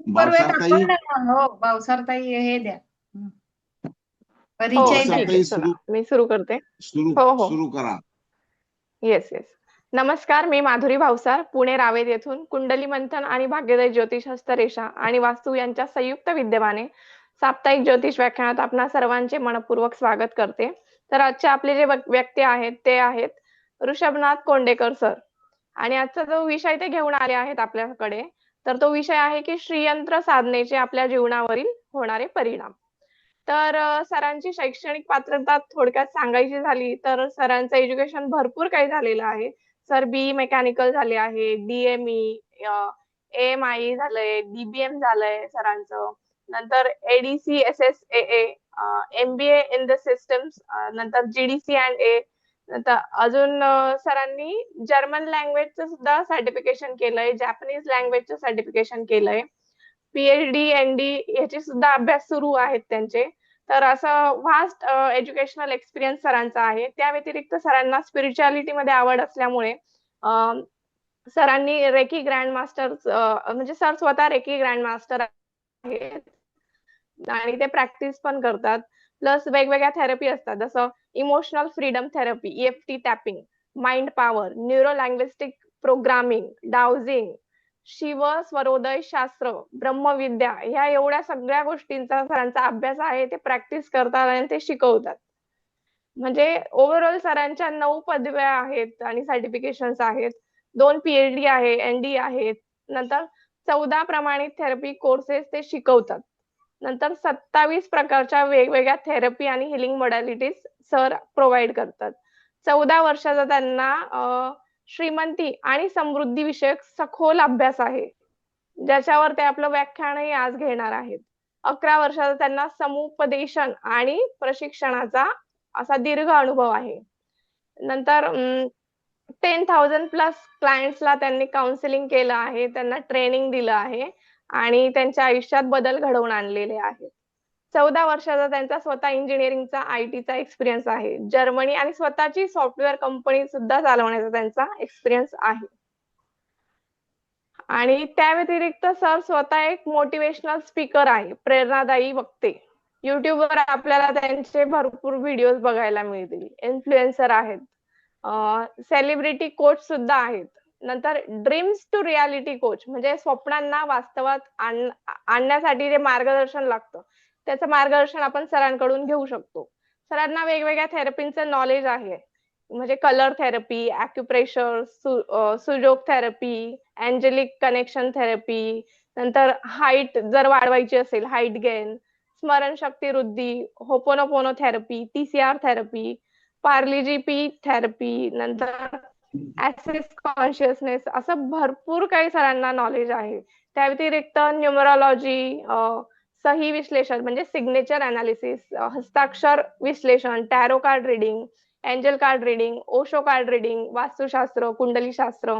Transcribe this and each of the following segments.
करूयात भावसारताई. आपण. हो, भावसारताई हे द्या. हं. हो परिचय द्या. ठीक आहे, भावसारताई चला सुरू मी सुरू करते. सुरू हो हो, सुरू करा. Yes yes. नमस्कार, मी माधुरी भावसार, पुणे रावेत येथून कुंडली मंथन आणि भाग्योदय ज्योतिष हस्तरेषा आणि वास्तू यांच्या संयुक्त विद्यमाने साप्ताहिक ज्योतिष व्याख्यानात आपणा सर्वांचे मनपूर्वक स्वागत करते. तर आजचे आपले जे व्यक्ती आहेत ते आहेत ऋषभनाथ कोंडेकर सर. आणि आजचा जो विषय ते घेऊन आले आहेत आपल्याकडे, तर तो विषय आहे की श्रीयंत्र साधनेचे आपल्या जीवनावरील होणारे परिणाम. तर सरांची शैक्षणिक पात्रता थोडक्यात सांगायची झाली तर सरांचं एज्युकेशन भरपूर काही झालेलं आहे. सर बी मेकॅनिकल झाले आहे, डीएमई, एएमआय झालंय, डीबीएम झालंय सरांचं. नंतर ADC SSAA, MBA in the systems, नंतर जीडीसी अँड ए. नंतर अजून सरांनी जर्मन लँग्वेजचं सुद्धा सर्टिफिकेशन केलंय, जॅपनीज लँग्वेजचं सर्टिफिकेशन केलंय. पीएचडी एनडी याचे सुद्धा अभ्यास सुरू आहेत त्यांचे. तर असं व्हास्ट एज्युकेशनल एक्सपिरियन्स सरांचा आहे. त्या व्यतिरिक्त सरांना स्पिरिच्युअलिटी मध्ये आवड असल्यामुळे सरांनी रेकी ग्रँड मास्टर, म्हणजे सर स्वतः रेकी ग्रँड मास्टर आहेत आणि ते प्रॅक्टिस पण करतात. प्लस वेगवेगळ्या थेरपी असतात, जसं emotional freedom therapy, EFT tapping, mind power, neuro linguistic programming, dowsing, Shiv Swarodaya Shastra, ब्रह्मविद्या, ह्या एवढ्या सगळ्या गोष्टींचा सरांचा अभ्यास आहे. ते प्रॅक्टिस करतात आणि ते शिकवतात. म्हणजे ओव्हरऑल सरांच्या 9 पदव्या आहेत आणि सर्टिफिकेशन्स आहेत. 2 पीएचडी आहे, एनडी आहेत. नंतर 14 प्रमाणित थेरपी कोर्सेस ते शिकवतात. नंतर 27 प्रकारच्या वेगवेगळ्या थेरपी आणि हिलिंग मॉडॅलिटीज सर प्रोव्हाइड करतात. 14 वर्षाचा त्यांना श्रीमंती आणि समृद्धी विषयक सखोल अभ्यास आहे, ज्याच्यावर ते आपलं व्याख्यानही आज घेणार आहेत. 11 वर्षाचा त्यांना समुपदेशन आणि प्रशिक्षणाचा असा दीर्घ अनुभव आहे. नंतर 10,000 प्लस क्लायंट्सला त्यांनी काउन्सिलिंग केलं आहे, त्यांना ट्रेनिंग दिलं आहे आणि त्यांच्या आयुष्यात बदल घडवून आणलेले आहेत. 14 वर्षाचा त्यांचा स्वतः इंजिनिअरिंगचा आयटीचा एक्सपिरियन्स आहे. जर्मनी आणि स्वतःची सॉफ्टवेअर कंपनी सुद्धा चालवण्याचा त्यांचा एक्सपिरियन्स आहे. आणि त्या व्यतिरिक्त सर स्वतः एक मोटिवेशनल स्पीकर आहे, प्रेरणादायी वक्ते. युट्यूबवर आपल्याला त्यांचे भरपूर व्हिडिओज बघायला मिळतील. इन्फ्लुएन्सर आहेत, सेलिब्रिटी कोच सुद्धा आहेत. नंतर ड्रीम्स टू रियालिटी कोच, म्हणजे स्वप्नांना वास्तवात आणण्यासाठी जे मार्गदर्शन लागतं, त्याचं मार्गदर्शन आपण सरांकडून घेऊ शकतो. सरांना वेगवेगळ्या थेरपींचं नॉलेज आहे, म्हणजे colour therapy, acupressure, Sujok therapy, angelic connection therapy. नंतर हाईट जर वाढवायची असेल, हाईट गेन, स्मरणशक्ती वृद्धी, होपोनोपोनो थेरपी, टीसीआर थेरपी, पार्लिजीपी थेरपी, नंतर ऍक्सेस कॉन्शियसनेस, असं भरपूर काही सरांना नॉलेज आहे. त्या व्यतिरिक्त न्यूमरोलॉजी, सही विश्लेषण म्हणजे सिग्नेचर अनालिसिस, हस्ताक्षर विश्लेषण, tarot card reading, angel card reading, Osho card reading, वास्तुशास्त्र, कुंडली शास्त्र,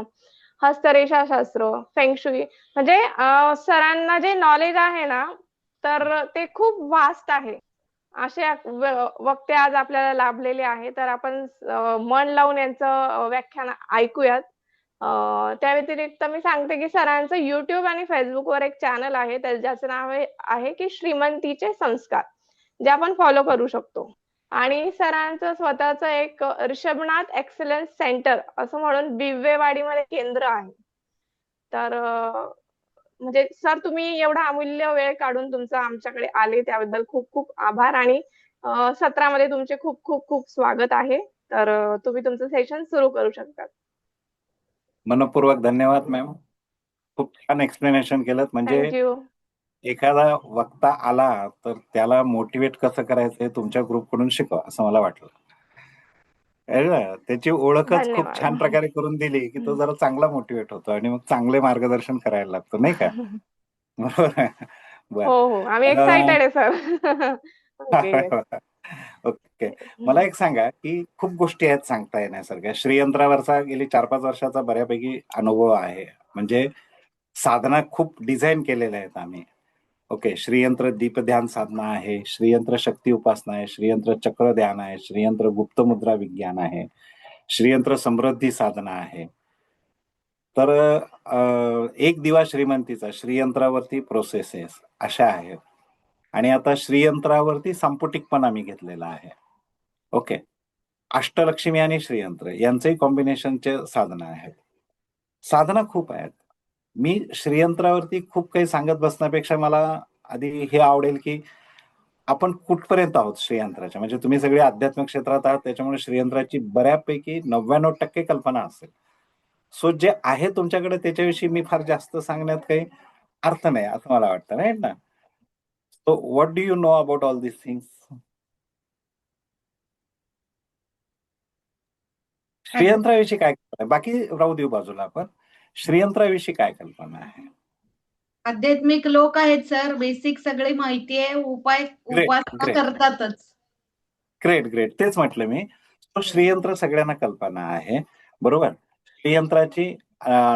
हस्तरेषा शास्त्र, फेंगशुई, म्हणजे सरांना जे नॉलेज आहे ना, तर ते खूप वास्ट आहे. असे वक्ते आज आपल्याला लाभलेले आहे. तर आपण मन लावून यांचं व्याख्यान ऐकूयात. त्या व्यतिरिक्त मी सांगते की सरांचं युट्यूब आणि फेसबुकवर एक चॅनल आहे, ज्याचं नाव आहे की श्रीमंतीचे संस्कार, जे आपण फॉलो करू शकतो. आणि सरांचं स्वतःचं एक ऋषभनाथ एक्सलन्स सेंटर असं म्हणून बिवेवाडीमध्ये केंद्र आहे. तर म्हणजे सर, तुम्ही एवढा अमूल्य वेळ काढून तुमचा आमच्याकडे आले त्याबद्दल खूप खूप आभार. आणि सत्रामध्ये तुमचे खूप खूप खूप स्वागत आहे. तर तुम्ही तुमचं सेशन सुरू करू शकता. मनपूर्वक धन्यवाद मॅम. खूप छान एक्सप्लेनेशन केलं. म्हणजे थँक्यू. एखादा वक्ता आला तर त्याला मोटिवेट कसं करायचं हे तुमच्या ग्रुपकडून शिकवा असं मला वाटलं. त्याची ओळखच खूप धन्यवाद. छान प्रकारे करून दिली की तो जरा चांगला मोटिवेट होतो आणि मग चांगले मार्गदर्शन करायला लागतो, नाही का? बरोबर आहे. बर. हो हो, आम्ही एक्साइटेड आहे सर. ओके. ओके. मला एक सांगा की खूप गोष्टी आहेत सांगता येण्यासारख्या. श्रीयंत्रावरचा गेली 4-5 वर्षाचा बऱ्यापैकी अनुभव आहे. म्हणजे साधना खूप डिझाईन केलेल्या आहेत आम्ही. ओके. श्रीयंत्र दीप ध्यान साधना आहे, श्रीयंत्र शक्ती उपासना आहे, श्रीयंत्र चक्र ध्यान आहे, श्रीयंत्र गुप्त मुद्रा विज्ञान आहे, श्रीयंत्र समृद्धी साधना आहे. तर एक दिवा श्रीमंतीचा श्रीयंत्रावरती प्रोसेसेस अशा आहेत. आणि आता श्रीयंत्रावरती संपुटिकपण आम्ही घेतलेला आहे. ओके. अष्टलक्ष्मी आणि श्रीयंत्र यांचंही कॉम्बिनेशनचे साधनं आहेत. साधनं खूप आहेत. मी श्रीयंत्रावरती खूप काही सांगत बसण्यापेक्षा मला आधी हे आवडेल की आपण कुठपर्यंत आहोत श्रीयंत्राच्या. म्हणजे तुम्ही सगळे आध्यात्मिक क्षेत्रात आहात, त्याच्यामुळे श्रीयंत्राची बऱ्यापैकी 99% कल्पना असेल. सो जे आहे तुमच्याकडे त्याच्याविषयी मी फार जास्त सांगण्यात काही अर्थ नाही असं मला वाटतं, नाही ना? So what do you know about all this things? श्रीयंत्राविषयी काय कल्पना आहे? बाकी राहू देऊ बाजूला आपण. श्रीयंत्राविषयी काय कल्पना आहे? आध्यात्मिक लोक आहेत सर, बेसिक सगळी माहिती आहे, उपासना ग्रेट. करतातच. ग्रेट. तेच म्हटलं मी. तो श्रीयंत्र सगळ्यांना कल्पना आहे, बरोबर. श्रीयंत्राची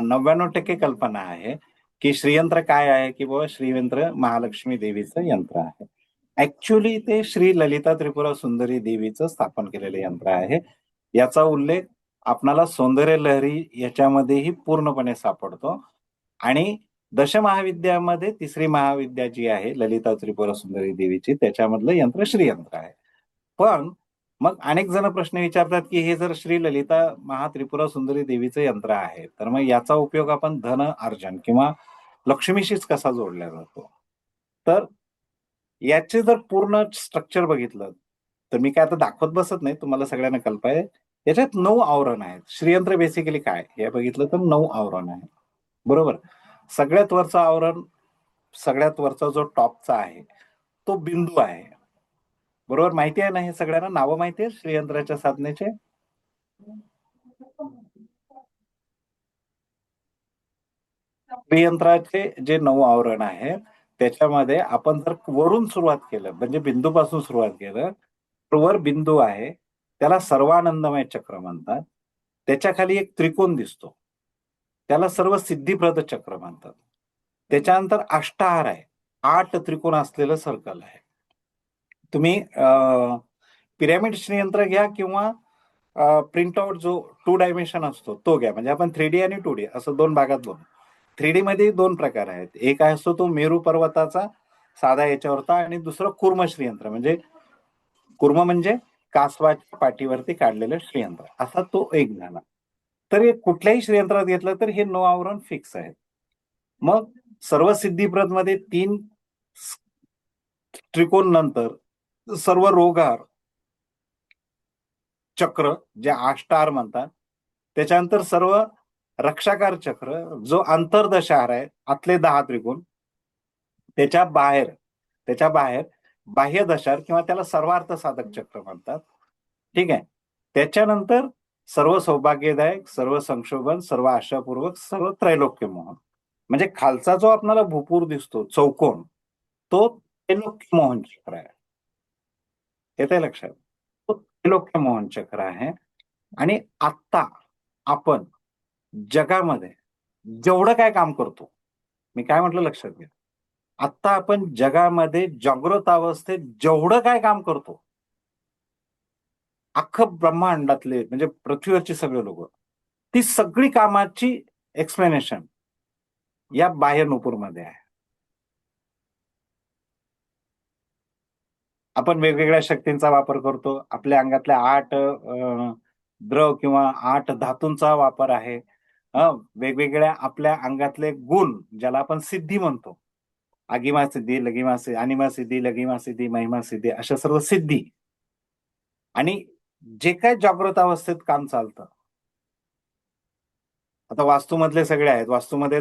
99% कल्पना आहे की श्रीयंत्र काय आहे, की बाबा श्रीयंत्र महालक्ष्मी देवीचं यंत्र आहे. ऍक्च्युली ते श्री ललिता त्रिपुरा सुंदरी देवीचं स्थापन केलेलं यंत्र आहे. याचा उल्लेख आपणाला सौंदर्य लहरी याच्यामध्येही पूर्णपणे सापडतो. आणि दशमहाविद्यामध्ये तिसरी महाविद्या जी आहे ललिता त्रिपुरा सुंदरी देवीची, त्याच्यामधलं यंत्र श्रीयंत्र आहे. पण मग अनेक जण प्रश्न विचारतात की हे जर श्री ललिता महात्रिपुरा सुंदरी देवीचं यंत्र आहे, तर मग याचा उपयोग आपण धन अर्जन किंवा लक्ष्मीशीच कसा जोडला जातो? तर याचे जर पूर्ण स्ट्रक्चर बघितलं तर मी काय आता दाखवत बसत नाही, तुम्हाला सगळ्यांना कल्पना आहे. याच्यात 9 आवरण आहेत. श्रीयंत्र बेसिकली काय हे बघितलं तर 9 आवरण आहे, बरोबर. सगळ्यात वरचं आवरण, सगळ्यात वरचा जो टॉपचा आहे तो बिंदू आहे, बरोबर. माहिती आहे ना हे सगळ्यांना? नावं माहिती आहे श्रीयंत्राच्या साधनेचे? श्रीयंत्राचे जे 9 आवरण आहेत त्याच्यामध्ये आपण जर वरून सुरुवात केलं, म्हणजे बिंदूपासून सुरुवात केलं तर वर बिंदू आहे, त्याला सर्वानंदमय चक्र म्हणतात. त्याच्या खाली एक त्रिकोण दिसतो, त्याला सर्व सिद्धिप्रद चक्र म्हणतात. त्याच्यानंतर अष्टहार आहे, 8 त्रिकोण असलेलं सर्कल आहे. तुम्ही पिरॅमिड श्रीयंत्र घ्या किंवा प्रिंटआउट जो 2 डायमेन्शन असतो तो घ्या. म्हणजे आपण 3D आणि 2D असं 2 भागात बघू. 3D मध्ये 2 प्रकार आहेत. एक असतो तो मेरू पर्वताचा साधा याच्यावरचा, आणि दुसरं कुर्म श्रीयंत्र. म्हणजे कुर्म म्हणजे कासवाच्या पाठीवरती काढलेलं श्रीयंत्र, असा तो एक झाला. तर हे कुठल्याही श्रीयंत्रात घेतलं तर हे 9 आवरण फिक्स आहेत. मग सर्व सिद्धिप्रद मध्ये 3 त्रिकोण, नंतर सर्व रोगार चक्र जे अष्टहार म्हणतात, त्याच्यानंतर सर्व रक्षाकार चक्र जो अंतर्दशहार आहे, आतले 10 त्रिकोण, त्याच्या बाहेर बाह्य दशार किंवा त्याला सर्वार्थ साधक चक्र म्हणतात. ठीक आहे. त्याच्यानंतर सर्व सौभाग्यदायक, सर्व संशोभन, सर्व आशापूर्वक, सर्व त्रैलोक्य मोहन. म्हणजे खालचा जो आपल्याला भूपूर दिसतो चौकोन, तो त्रैलोक्य मोहन चक्र आहे. येते लक्षात? तो त्रैलोक्य मोहन चक्र आहे. आणि आता आपण जगामध्ये जेवढं काय काम करतो, मी काय म्हटलं लक्षात घ्या, आता आपण जगामध्ये जागृत अवस्थेत जेवढं काय काम करतो, अख्खं ब्रह्मांडातले म्हणजे पृथ्वीवरची सगळे लोक, ती सगळी कामाची एक्सप्लेनेशन या बाह्य नुपूरमध्ये आहे. आपण वेगवेगळ्या शक्तींचा वापर करतो. आपल्या अंगातल्या 8 द्रव किंवा 8 धातूंचा वापर आहे. वेगवेगळ्या आपल्या अंगातले गुण ज्याला आपण सिद्धी म्हणतो, आगिमा सिद्धी, लगिमा सिद्धी, अनिमा सिद्धी, लगिमा सिद्धी, महिमा सिद्धी, अशा सर्व सिद्धी. आणि जे काय जागृत अवस्थेत काम चालतं, आता वास्तूमधले सगळे आहेत, वास्तूमध्ये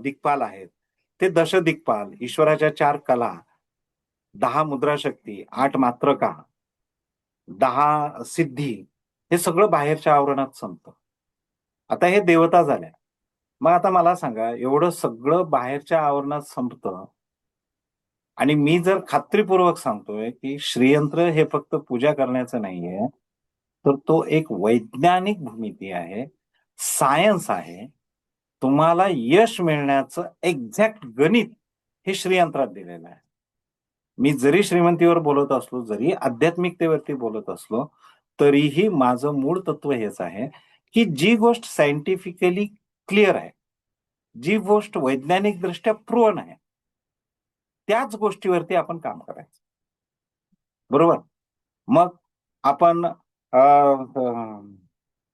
दिक्पाल आहेत, ते दश दिक्पाल, ईश्वराच्या 4 कला, 10 मुद्रा शक्ती, 8 मात्रका, 10 सिद्धी, हे सगळं बाहेरच्या आवरणात संपतं. आता हे देवता झाल्या. मग आता मला सांगा, एवढं सगळं बाहेरच्या आवरणात संपतं, आणि मी जर खात्रीपूर्वक सांगतोय की श्रीयंत्र हे फक्त पूजा करण्याचं नाहीये, तर तो एक वैज्ञानिक भूमिती आहे, सायन्स आहे. तुम्हाला यश मिळण्याचं एक्झॅक्ट गणित हे श्रीयंत्रात दिलेलं आहे. मी जरी श्रीमंतीवर बोलत असलो, जरी आध्यात्मिकतेवरती बोलत असलो, तरीही माझं मूळ तत्व हेच आहे की जी गोष्ट सायंटिफिकली क्लिअर आहे, जी गोष्ट वैज्ञानिक दृष्ट्या प्रूव्हन आहे, त्याच गोष्टीवरती आपण काम करायचं. बरोबर. मग आपण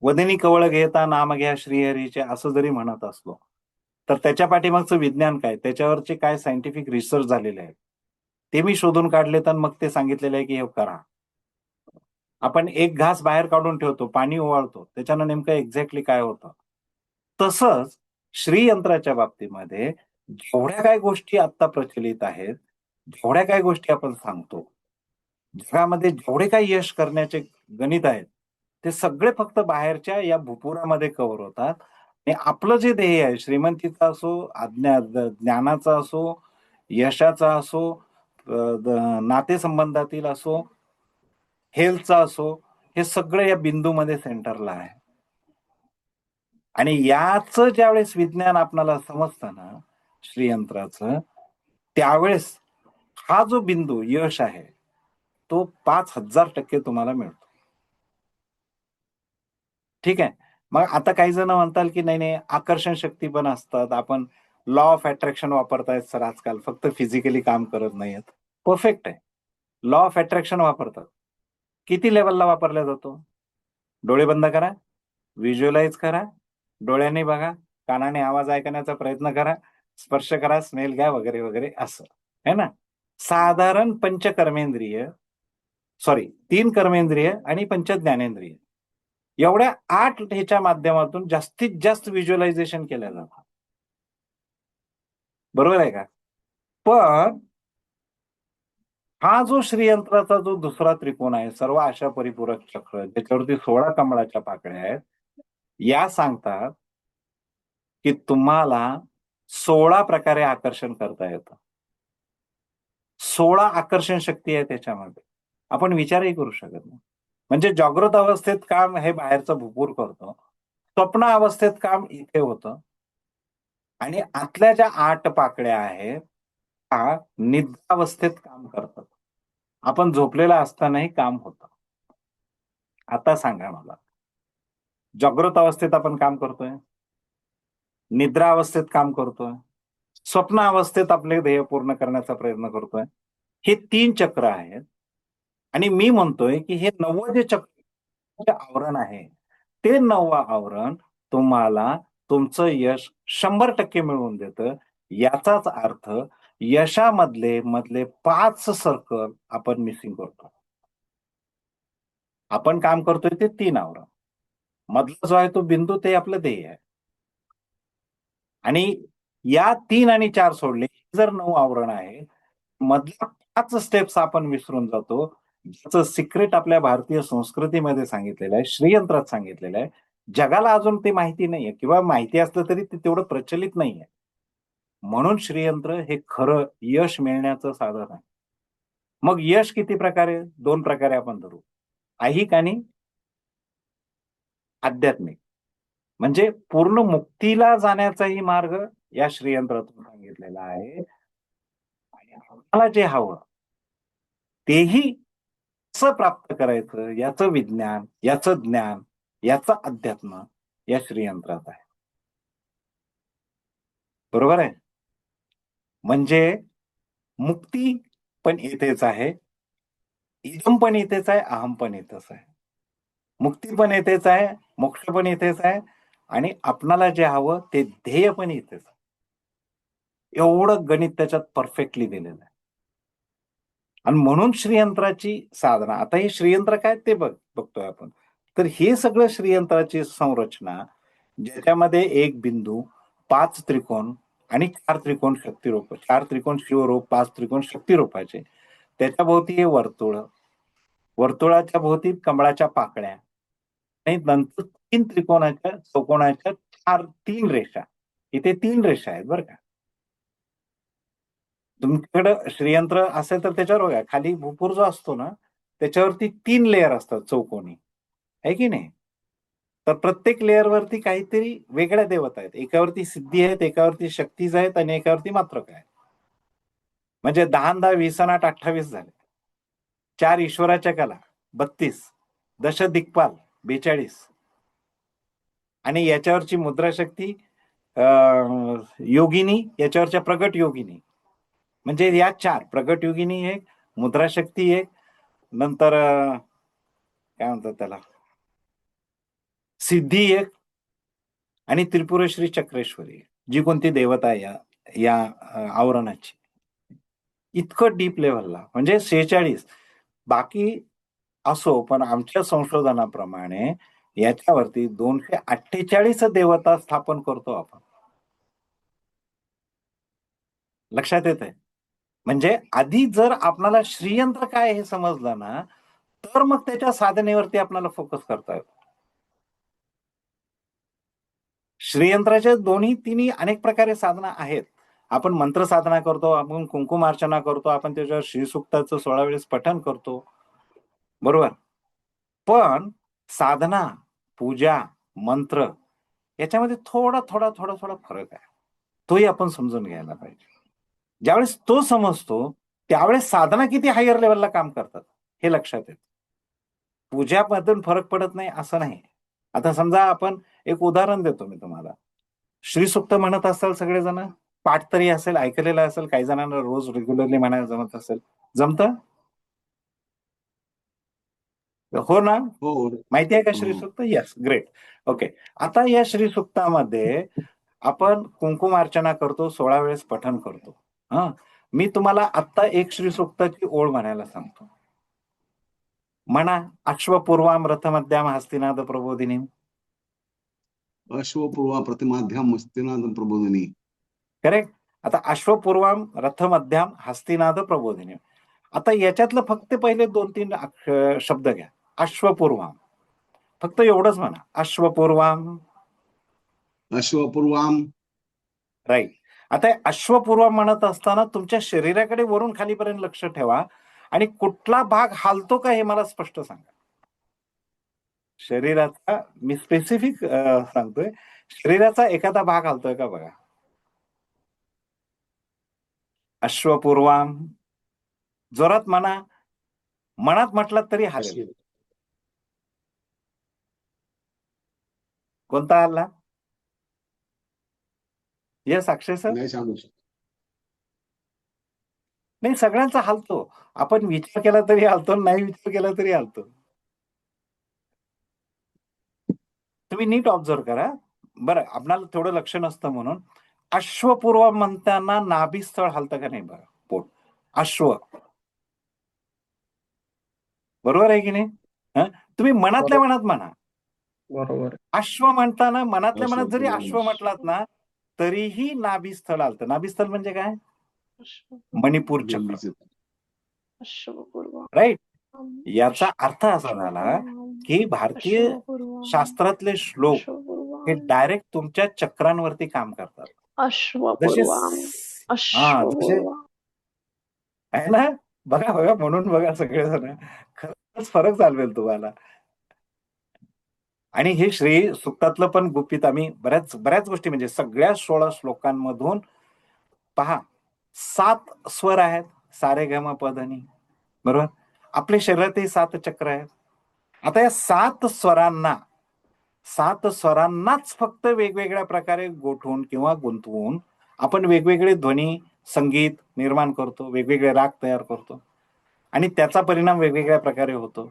वदनी कवळ घेता नाम घ्या श्रीहरीचे असं जरी म्हणत असलो, तर त्याच्या पाठीमागचं विज्ञान काय, त्याच्यावरचे काय सायंटिफिक रिसर्च झालेले आहेत, ते मी शोधून काढले, तर मग ते सांगितलेलं आहे की हे करा. आपण एक घास बाहेर काढून ठेवतो, पाणी ओवाळतो, त्याच्यानं नेमकं एक्झॅक्टली काय होतं. तसंच श्रीयंत्राच्या बाबतीमध्ये जेवढ्या काय गोष्टी आता प्रचलित आहेत, जेवढ्या काय गोष्टी आपण सांगतो, जगामध्ये जेवढे काही यश करण्याचे गणित आहेत, ते सगळे फक्त बाहेरच्या या भूपुरामध्ये कव्हर होतात. आणि आपलं जे ध्येय आहे, श्रीमंतीचा असो, ज्ञानाचा असो, यशाचा असो, नातेसंबंधातील असो, हेल्थचा असो, हे सगळं या बिंदूमध्ये सेंटरला आहे. आणि याच ज्यावेळेस विज्ञान आपल्याला समजतं ना श्रीयंत्राचं, त्यावेळेस हा जो बिंदू यश आहे तो 5000% तुम्हाला मिळतो. ठीक आहे. मग आता काही जण म्हणताल की नाही नाही, आकर्षण शक्ती पण असतात, आपण लॉ ऑफ अट्रॅक्शन वापरतायत सर आजकाल, फक्त फिजिकली काम करत नाहीत. परफेक्ट आहे. लॉ ऑफ अट्रॅक्शन वापरतात. किती लेवलला वापरला जातो? डोळे बंद करा, व्हिज्युअलाइज करा, डोळ्यांनी बघा, कानाने आवाज ऐकण्याचा प्रयत्न करा, स्पर्श करा, स्मेल घ्या, वगैरे वगैरे असं है ना. साधारण पंचकर्मेंद्रिय, सॉरी 3 कर्मेंद्रिय आणि पंच ज्ञानेंद्रिय, एवढ्या 8 ह्याच्या माध्यमातून जास्तीत जास्त व्हिज्युअलायझेशन केलं जातं. बरोबर आहे का? पण हा जो श्रीयंत्राचा जो दुसरा त्रिकोण आहे, सर्व आशा परिपूरक चक्र, ज्याच्यावरती 16 कमळाच्या पाकळ्या आहेत, या सांगतात की तुम्हाला 16 प्रकारे आकर्षण करता येतं. 16 आकर्षण शक्ती आहे त्याच्यामध्ये. आपण विचारही करू शकत नाही. म्हणजे जागृत अवस्थेत काम हे बाहेरचं भूपूर करतो, स्वप्न अवस्थेत काम इथे होतं, आणि आतल्या ज्या 8 पाकळ्या आहेत त्या निद्रावस्थेत काम करतात. आपण झोपलेला असतानाही काम होतं. आता सांगा मला, जागृत अवस्थेत आपण काम करतोय, निद्रा अवस्थेत काम करतोय, स्वप्न अवस्थेत आपले ध्येय पूर्ण करण्याचा प्रयत्न करतोय. हे 3 चक्र आहेत. आणि मी म्हणतोय की हे 9वं जे चक्र आवरण आहे, ते 9वं आवरण तुम्हाला तुमचं यश 100% मिळवून देतं. याचाच अर्थ मधले 5 सर्कल आपण मिसिंग करतो. आपण काम करतोय ते 3 आवरण. मधला जो आहे तो बिंदू, ते आपलं ध्येय आहे. आणि या 3 आणि 4 सोडले, जर 9 आवरण आहे, मधल्या 5 स्टेप्स आपण विसरून जातो, ज्याचं सिक्रेट आपल्या भारतीय संस्कृतीमध्ये सांगितलेलं आहे, श्रीयंत्रात सांगितलेलं आहे. जगाला अजून ते माहिती नाहीये, किंवा माहिती असलं तरी ते तेवढं प्रचलित नाहीये. म्हणून श्रीयंत्र हे खरं यश मिळण्याचं साधन आहे. मग यश किती प्रकारे? 2 प्रकारे आपण धरू, ऐहिक आणि आध्यात्मिक. म्हणजे पूर्ण मुक्तीला जाण्याचाही मार्ग या श्रीयंत्रातून सांगितलेला आहे. आणि आम्हाला जे हवं तेही कसं प्राप्त करायचं, याचं विज्ञान, याचं ज्ञान, याचं अध्यात्म या श्रीयंत्रात आहे. बरोबर आहे. म्हणजे मुक्ती पण इथेच आहे, इदम पण इथेच आहे, अहम पण इथेच आहे. मुक्ती पण इथेच आहे, मोक्ष पण इथेच आहे, आणि आपणाला जे हवं ते ध्येय पण इथेच आहे. एवढं गणित त्याच्यात परफेक्टली दिलेलं आहे. आणि म्हणून श्रीयंत्राची साधना, आता हे श्रीयंत्र काय ते बघतोय आपण. तर हे सगळं श्रीयंत्राची संरचना, ज्याच्यामध्ये एक बिंदू, 5 त्रिकोण आणि 4 त्रिकोण शक्तिरूप, 4 त्रिकोण शिवरूप, 5 त्रिकोण शक्तिरूपाचे, त्याच्या भोवती हे वर्तुळ, वर्तुळाच्या भोवती कमळाच्या पाकळ्या, आणि नंतर 3 त्रिकोणाच्या चौकोनाच्या 3 रेषा. इथे 3 रेषा आहेत बरं का. तुमच्याकडं श्रीयंत्र असेल तर त्याच्यावर बघा, खाली भूपूर जो असतो ना, त्याच्यावरती 3 लेयर असतात चौकोनी, आहे की नाही. तर प्रत्येक लेअरवरती काहीतरी वेगळ्या देवता आहेत. एकावरती सिद्धी आहेत, एकावरती शक्तीज आहेत, आणि एकावरती मात्रक आहेत. म्हणजे 10 10 20 8 28 झाले. 4 ईश्वराच्या कला 32, दश दिग्पाल 42, आणि याच्यावरची मुद्रा शक्ती योगिनी, याच्यावरच्या प्रगट योगिनी, म्हणजे या 4 प्रगट योगिनी एक, मुद्राशक्ती एक, नंतर काय म्हणतात त्याला, सिद्धी एक, आणि त्रिपुरेश्वरी चक्रेश्वरी, जी कोणती देवता आहे या आवरणाची. इतकं डीप लेवलला, म्हणजे 46. बाकी असो, पण आमच्या संशोधनाप्रमाणे याच्यावरती 248 देवता स्थापन करतो आपण. लक्षात येत आहे? म्हणजे आधी जर आपल्याला श्रीयंत्र काय हे समजलं ना, तर मग त्याच्या साधनेवरती आपल्याला फोकस करता येतो. श्रीयंत्राच्या दोन्ही तिन्ही अनेक प्रकारे साधना आहेत. आपण मंत्र साधना करतो, आपण कुंकुम अर्चना करतो, आपण त्याच्यावर श्रीसुक्ताचं 16 वेळेस पठण करतो, बरोबर. पण साधना, पूजा, मंत्र याच्यामध्ये थोडा थोडा थोडा थोडा फरक आहे. तोही आपण समजून घ्यायला पाहिजे. ज्यावेळेस तो समजतो त्यावेळेस साधना किती हायर लेवलला काम करतात हे लक्षात येतं. पूजामधून फरक पडत नाही असं नाही. आता समजा आपण एक उदाहरण देतो मी तुम्हाला. श्रीसुक्त म्हणत असाल सगळेजण, पाठ तरी असेल, ऐकलेलं असेल, काही जणांना रोज रेग्युलरली म्हणायला जमत असेल, जमतं? हो ना? हो. माहिती आहे का श्रीसुक्त? Yes, great. ओके. आता या श्रीसुक्तामध्ये आपण कुंकुम अर्चना करतो, 16 वेळेस पठण करतो. हा, मी तुम्हाला आत्ता एक श्रीसुक्ताची ओळ म्हणायला सांगतो. म्हणा, अश्वपूर्वाम रथमध्याम हस्तिनाद प्रबोधिनी. अश्वपूर्वा प्रतिमाध्याम हस्तिनाद प्रबोधिनी. करेक्ट. आता अश्वपूर्वाम रथमध्याम हस्तिनाद प्रबोधिनी. आता याच्यातलं फक्त पहिले 2-3 शब्द घ्या. अश्वपूर्वाम, फक्त एवढंच म्हणा, अश्वपूर्वाम. अश्वपूर्वाम. राईट. आता अश्वपूर्वाम म्हणत असताना तुमच्या शरीराकडे वरून खालीपर्यंत लक्ष ठेवा आणि कुठला भाग हालतो का हे मला स्पष्ट सांगा. शरीराचा, मी स्पेसिफिक सांगतोय, शरीराचा एखादा भाग हालतोय का बघा. अश्वपूर्वाम जोरात म्हणा, मनात म्हटलात तरी हालेल. कोणता हल्ला? येस अक्षय सर. नाही सांगू शकत. नाही, सगळ्यांचा हालतो. आपण विचार केला तरी हालतो, नाही विचार केला तरी हालतो. तुम्ही नीट ऑब्झर्व करा बरं. आपल्याला थोडं लक्ष नसतं म्हणून. अश्वपूर्व म्हणताना नाभिस्थळ हालतं का नाही बरं, पोट. अश्व, बरोबर आहे की नाही? तुम्ही मनातल्या मनात म्हणा. बरोबर. अश्व म्हणताना मनातल्या मनात जरी अश्वपूर्वाम. अश्व म्हटलात ना, तरीही नाभिस्थळ आलतं. नाभिस्थळ म्हणजे काय? मणिपूर चक्र. दिल्लीचं. राईट. याचा अर्थ असा झाला की भारतीय शास्त्रातले श्लोक हे डायरेक्ट तुमच्या चक्रांवरती काम करतात. जसे आहे ना, बघा बघा, म्हणून बघा सगळेजण, खरंच फरक जाणवेल तुम्हाला. आणि हे श्री सुक्तातलं पण गुपित आम्ही बऱ्याच गोष्टी, म्हणजे सगळ्या 16 श्लोकांमधून पहा, 7 स्वर आहेत, सारे गम पधनी, बरोबर. आपल्या शरीरातही 7 चक्र आहेत. आता या 7 स्वरांनाच फक्त वेगवेगळ्या प्रकारे गोठवून किंवा गुंतवून आपण वेगवेगळे ध्वनी संगीत निर्माण करतो, वेगवेगळे राग तयार करतो आणि त्याचा परिणाम वेगवेगळ्या प्रकारे होतो,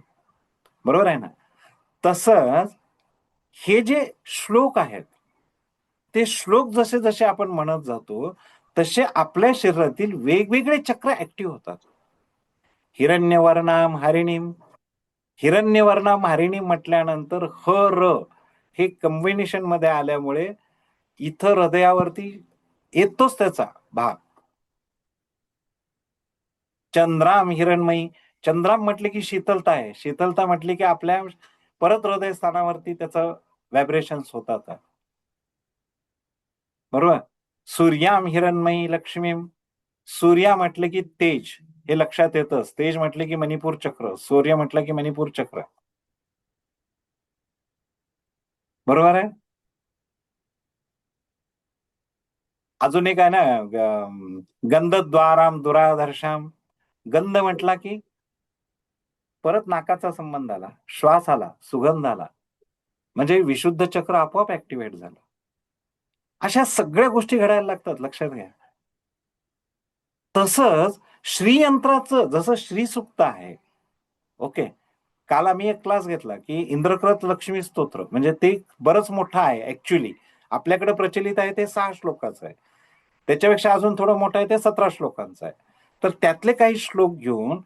बरोबर आहे ना. तसंच हे जे श्लोक आहेत, ते श्लोक जसे जसे आपण म्हणत जातो तसे आपल्या शरीरातील वेगवेगळे चक्र ऍक्टिव्ह होतात. हिरण्यवर्णाम हरिणीम, हिरण्यवर्णाम हरिणी म्हटल्यानंतर ह र हे कॉम्बिनेशन मध्ये आल्यामुळे इथं हृदयावरती येतोच त्याचा भाग. चंद्राम हिरणमयी, चंद्राम म्हटले की शीतलता आहे, शीतलता म्हटली की आपल्या परत हृदय स्थानावरती त्याचं व्हायब्रेशन्स होतात, बरोबर. सूर्याम हिरणमयी लक्ष्मीम, सूर्या म्हटले की तेज, हे लक्षात येतच. तेज म्हटले की मणिपूर चक्र, सूर्य म्हटलं की मणिपूर चक्र, बरोबर आहे. अजून एक आहे ना, गंधद्वाराम दुराधर्षाम, गंध म्हटला की परत नाकाचा संबंध आला, श्वास आला, सुगंध आला, म्हणजे विशुद्ध चक्र आपोआप ऍक्टिव्हेट झालं. अशा सगळ्या गोष्टी घडायला लागतात, लक्षात घ्या. तसंच श्रीयंत्राचं जसं श्रीसुक्त आहे, ओके, काल आम्ही एक क्लास घेतला की इंद्रकृत लक्ष्मी स्तोत्र, म्हणजे ते बरंच मोठं आहे ऍक्च्युली. आपल्याकडे प्रचलित आहे ते 6 श्लोकाचं आहे, त्याच्यापेक्षा अजून थोडं मोठं आहे ते 17 श्लोकांचं आहे. तर त्यातले काही श्लोक घेऊन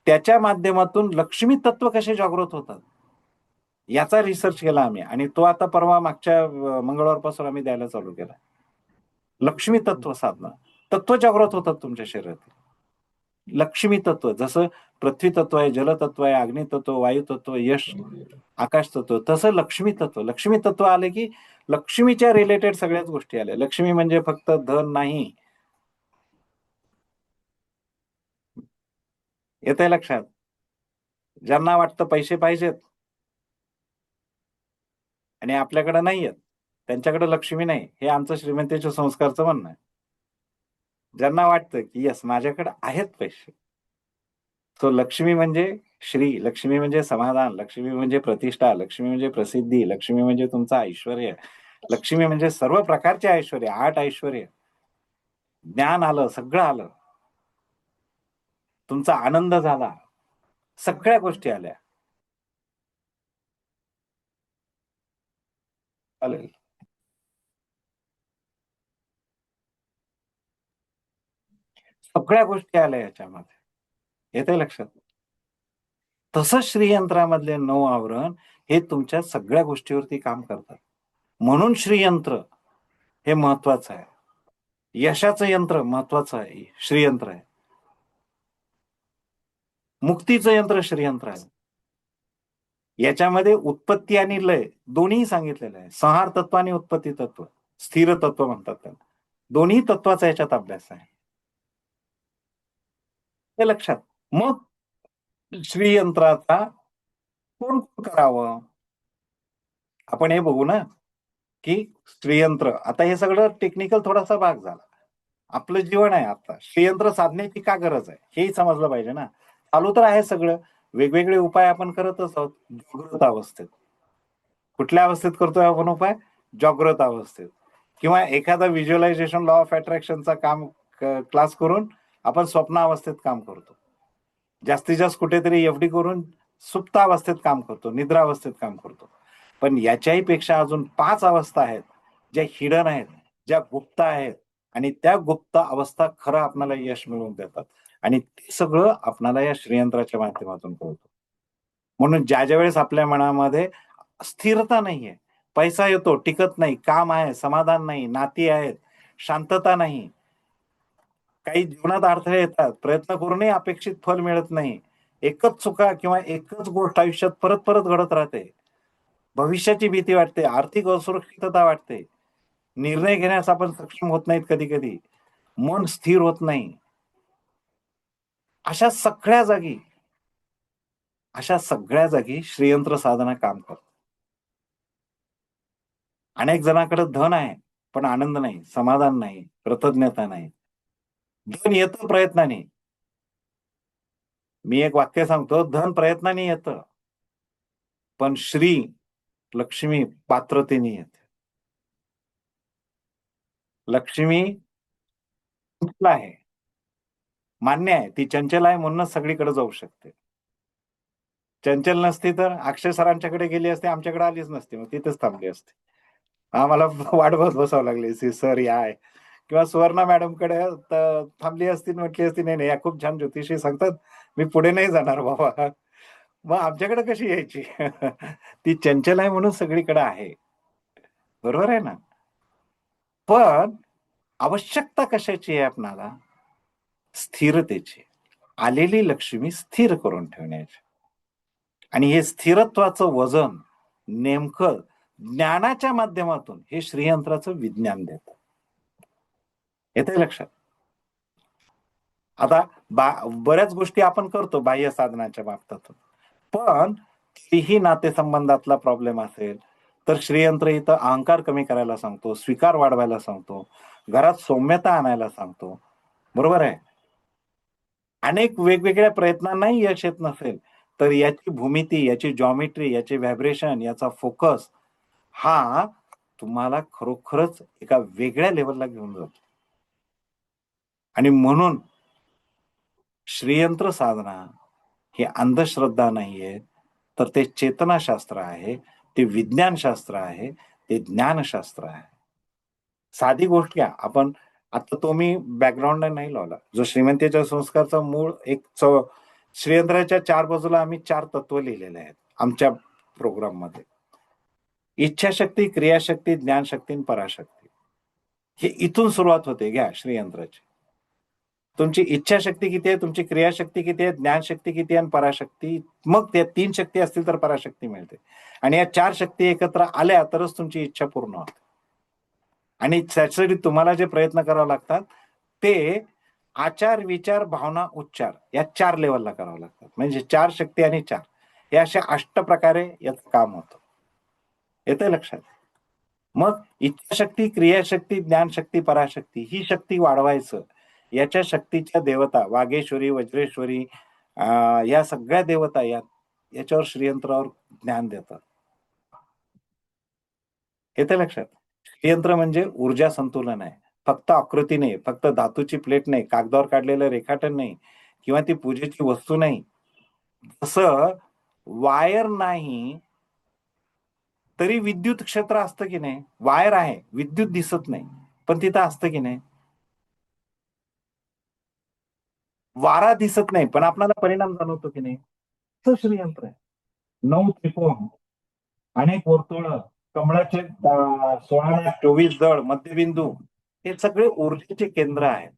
त्याच्या माध्यमातून लक्ष्मी तत्व कसे जागृत होतात याचा रिसर्च केला आम्ही, आणि तो आता परवा मागच्या मंगळवारपासून आम्ही द्यायला चालू केला. लक्ष्मी तत्व साधना, तत्व जागृत होतात तुमच्या शरीरात. लक्ष्मी तत्व जसं पृथ्वी तत्व आहे, जल तत्व आहे, अग्नि तत्व, वायू तत्व, यश, आकाश तत्व, तसं लक्ष्मी तत्व. लक्ष्मी तत्व आले की लक्ष्मीच्या रिलेटेड सगळ्याच गोष्टी आल्या. लक्ष्मी म्हणजे फक्त धन नाही. येतंय लक्षात? ज्यांना वाटतं पैसे पाहिजेत आणि आपल्याकडे नाही आहेत, त्यांच्याकडे लक्ष्मी नाही, हे आमचं श्रीमंतीच्या संस्कारचं म्हणणं आहे. ज्यांना वाटतं की यस माझ्याकडे आहेत पैसे, तो लक्ष्मी म्हणजे श्री, लक्ष्मी म्हणजे समाधान, लक्ष्मी म्हणजे प्रतिष्ठा, लक्ष्मी म्हणजे प्रसिद्धी, लक्ष्मी म्हणजे तुमचं ऐश्वर्य, लक्ष्मी म्हणजे सर्व प्रकारचे ऐश्वर्य, 8 ऐश्वर्य, ज्ञान आलं, सगळं आलं, तुमचा आनंद झाला, सगळ्या गोष्टी आल्या. चालेल. सगळ्या गोष्टी आल्या याच्यामध्ये, येते लक्षात? तसंच श्रीयंत्रामधले 9 आवरण हे तुमच्या सगळ्या गोष्टीवरती काम करतात. म्हणून श्रीयंत्र हे महत्वाचं आहे. यशाचं यंत्र महत्वाचं आहे, श्रीयंत्र आहे. मुक्तीचं यंत्र श्रीयंत्र आहे. याच्यामध्ये उत्पत्ती आणि लय दोन्ही सांगितलेलं आहे. संहार तत्व आणि उत्पत्ती तत्व, स्थिर तत्व म्हणतात त्याला. दोन्ही तत्वाचा याच्यात अभ्यास आहे, हे लक्षात. मग श्रीयंत्राचा कोण कोण करावं आपण हे बघू ना, की श्रीयंत्र, आता हे सगळं टेक्निकल थोडासा भाग झाला. आपलं जीवन आहे आता, श्रीयंत्र साधण्याची का गरज आहे हेही समजलं पाहिजे ना. चालू तर आहे सगळं, वेगवेगळे उपाय आपण करतच आहोत जागृत अवस्थेत. कुठल्या अवस्थेत करतोय आपण उपाय? जागृत अवस्थेत. किंवा एखादा व्हिज्युअलायझेशन लॉ ऑफ अट्रॅक्शनचा काम क्लास करून आपण स्वप्नावस्थेत काम करतो. जास्तीत जास्त कुठेतरी एफडी करून सुप्तावस्थेत काम करतो, निद्रावस्थेत काम करतो. पण याच्याही पेक्षा अजून 5 अवस्था आहेत ज्या हिडन आहेत, ज्या गुप्त आहेत, आणि त्या गुप्त अवस्था खरं आपल्याला यश मिळवून देतात, आणि ते सगळं आपल्याला या श्रीयंत्राच्या माध्यमातून कळतं. म्हणून ज्या ज्या वेळेस आपल्या मनामध्ये स्थिरता नाहीये, पैसा येतो टिकत नाही, काम आहे समाधान नाही, नाती आहेत शांतता नाही, काही जीवनात अडथळे येतात, प्रयत्न करूनही अपेक्षित फल मिळत नाही, एकच चुका किंवा एकच गोष्ट आयुष्यात परत परत घडत राहते, भविष्याची भीती वाटते, आर्थिक असुरक्षितता वाटते, निर्णय घेण्यास आपण सक्षम होत नाहीत, कधी कधी मन स्थिर होत नाही, अशा सगळ्या जागी श्रीयंत्र साधना काम करते. अनेक जणांकडे धन आहे पण आनंद नाही, समाधान नाही, कृतज्ञता नाही. धन येतं प्रयत्नाने. मी एक वाक्य सांगतो, धन प्रयत्नाने येतं, पण श्री लक्ष्मी पात्रतेने येते. लक्ष्मी चंचल आहे, मान्य आहे, ती चंचल आहे म्हणूनच सगळीकडे जाऊ शकते. चंचल नसती तर अक्षय सरांच्याकडे गेली असते, आमच्याकडे आलीच नसती, मग तिथेच थांबली असते. आम्हाला वाट बघत बसावं लागली, सर या आहे, किंवा सुवर्णा मॅडमकडे थांबली असती, म्हटली असती नाही नाही या खूप छान ज्योतिषी सांगतात, मी पुढे नाही जाणार बाबा, मग आमच्याकडे कशी यायची? ती चंचल आहे म्हणून सगळीकडे आहे, बरोबर आहे ना. पण आवश्यकता कशाची आहे आपणाला? स्थिरतेची. आलेली लक्ष्मी स्थिर करून ठेवण्याची, आणि हे स्थिरत्वाचं वजन नेमकं ज्ञानाच्या माध्यमातून हे श्रीयंत्राचं विज्ञान देतं. येते लक्षात? आता बऱ्याच गोष्टी आपण करतो बाह्य साधनाच्या बाबतीत, पण तीही नातेसंबंधातला प्रॉब्लेम असेल तर श्रीयंत्र इथं अहंकार कमी करायला सांगतो, स्वीकार वाढवायला सांगतो, घरात सौम्यता आणायला सांगतो, बरोबर आहे. अनेक वेगवेगळ्या प्रयत्नांनाही यश येत नसेल तर याची भूमिती, याची जॉमेट्री, याचे व्हायब्रेशन, याचा फोकस हा तुम्हाला खरोखरच एका वेगळ्या लेवलला घेऊन जातो. आणि म्हणून श्रीयंत्र साधना ही अंधश्रद्धा नाहीये, तर ते चेतनाशास्त्र आहे, ते विज्ञानशास्त्र आहे, ते ज्ञानशास्त्र आहे. साधी गोष्ट घ्या, आपण आता तो मी बॅकग्राऊंड नाही लावला, जो श्रीमंतीच्या संस्कारचा मूळ श्रीयंत्राच्या 4 बाजूला आम्ही 4 तत्व लिहिलेले आहेत आमच्या प्रोग्राम मध्ये. इच्छाशक्ती, क्रियाशक्ती, ज्ञानशक्ती आणि पराशक्ती. हे इथून सुरुवात होते घ्या श्रीयंत्राची. तुमची इच्छाशक्ती किती आहे, तुमची क्रियाशक्ती किती आहे, ज्ञानशक्ती किती आहे आणि पराशक्ती. मग त्या 3 शक्ती असतील तर पराशक्ती मिळते. आणि या 4 शक्ती एकत्र आल्या तरच तुमची इच्छा पूर्ण होते. आणि त्यासाठी तुम्हाला जे प्रयत्न करावे लागतात ते आचार, विचार, भावना, उच्चार या 4 लेवलला करावं लागतात. म्हणजे 4 शक्ती आणि 4 हे अशा 8 प्रकारे याचं काम होतं. येतंय लक्षात? मग इच्छाशक्ती, क्रियाशक्ती, ज्ञानशक्ती, पराशक्ती ही शक्ती वाढवायचं. याच्या शक्तीच्या देवता वागेश्वरी, वज्रेश्वरी, या सगळ्या देवता याच्यावर श्रीयंत्रावर ज्ञान देतात. येते लक्षात? श्रीयंत्र म्हणजे ऊर्जा संतुलन आहे. फक्त आकृती नाही, फक्त धातूची प्लेट नाही, कागदावर काढलेलं रेखाटन नाही, किंवा ती पूजेची वस्तू नाही. जसं वायर नाही तरी विद्युत क्षेत्र असतं की नाही? वायर आहे, विद्युत दिसत नाही, पण तिथं असतं की नाही? वारा दिसत नाही, पण आपल्याला परिणाम जाणवतो की नाही? तो श्रीयंत्र आहे. 9 त्रिकोण, अनेक वर्तुळ, कमळाचे 16-24 दळ, मध्यबिंदू, हे सगळे ऊर्जेचे केंद्र आहेत.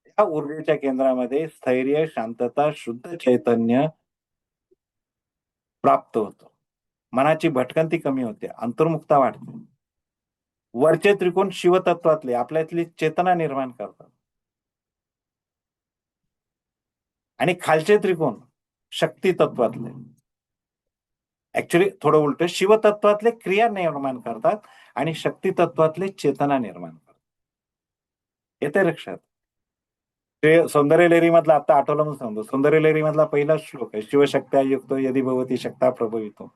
त्या ऊर्जेच्या केंद्रामध्ये स्थैर्य, शांतता, शुद्ध चैतन्य प्राप्त होतं. मनाची भटकंती कमी होते, अंतर्मुखता वाढते. वरचे त्रिकोण शिवतत्वातले आपल्यातली चेतना निर्माण करतात. आणि खालचे त्रिकोण शक्ती तत्वातले, ऍक्च्युली थोडं उलट, शिवतत्वातले क्रिया निर्माण करतात आणि शक्ती तत्वातले चेतना निर्माण करतात. येते लक्षात? ते सौंदर्य लहरी मधला आता आठवलं म्हणून सांगतो. सौंदर्य लहरी मधला पहिला श्लोक आहे, शिवशक्त्या युक्तो यदि भवती शक्ता प्रभवितो.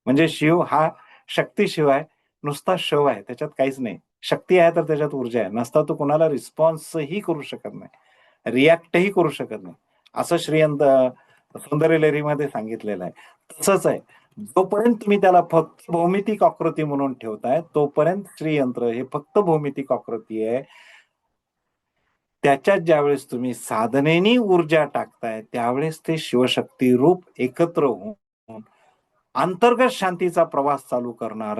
म्हणजे शिव हा शक्तीशिवाय नुसता शव आहे, त्याच्यात काहीच नाही. शक्ती आहे तर त्याच्यात ऊर्जा आहे, नसता तो कोणाला रिस्पॉन्सही करू शकत नाही, रिॲक्टही करू शकत नाही, असं सौंदर्य लहरीमध्ये सांगितलेलं आहे. तसंच आहे, जोपर्यंत तुम्ही त्याला फक्त भौमितिक आकृती म्हणून ठेवताय तोपर्यंत श्रीयंत्र हे फक्त भौमितिक आकृती आहे. त्याच्यात ज्यावेळेस तुम्ही साधनेनी ऊर्जा टाकताय त्यावेळेस ते शिवशक्ती रूप एकत्र होऊन अंतर्गत शांतीचा प्रवास चालू करणार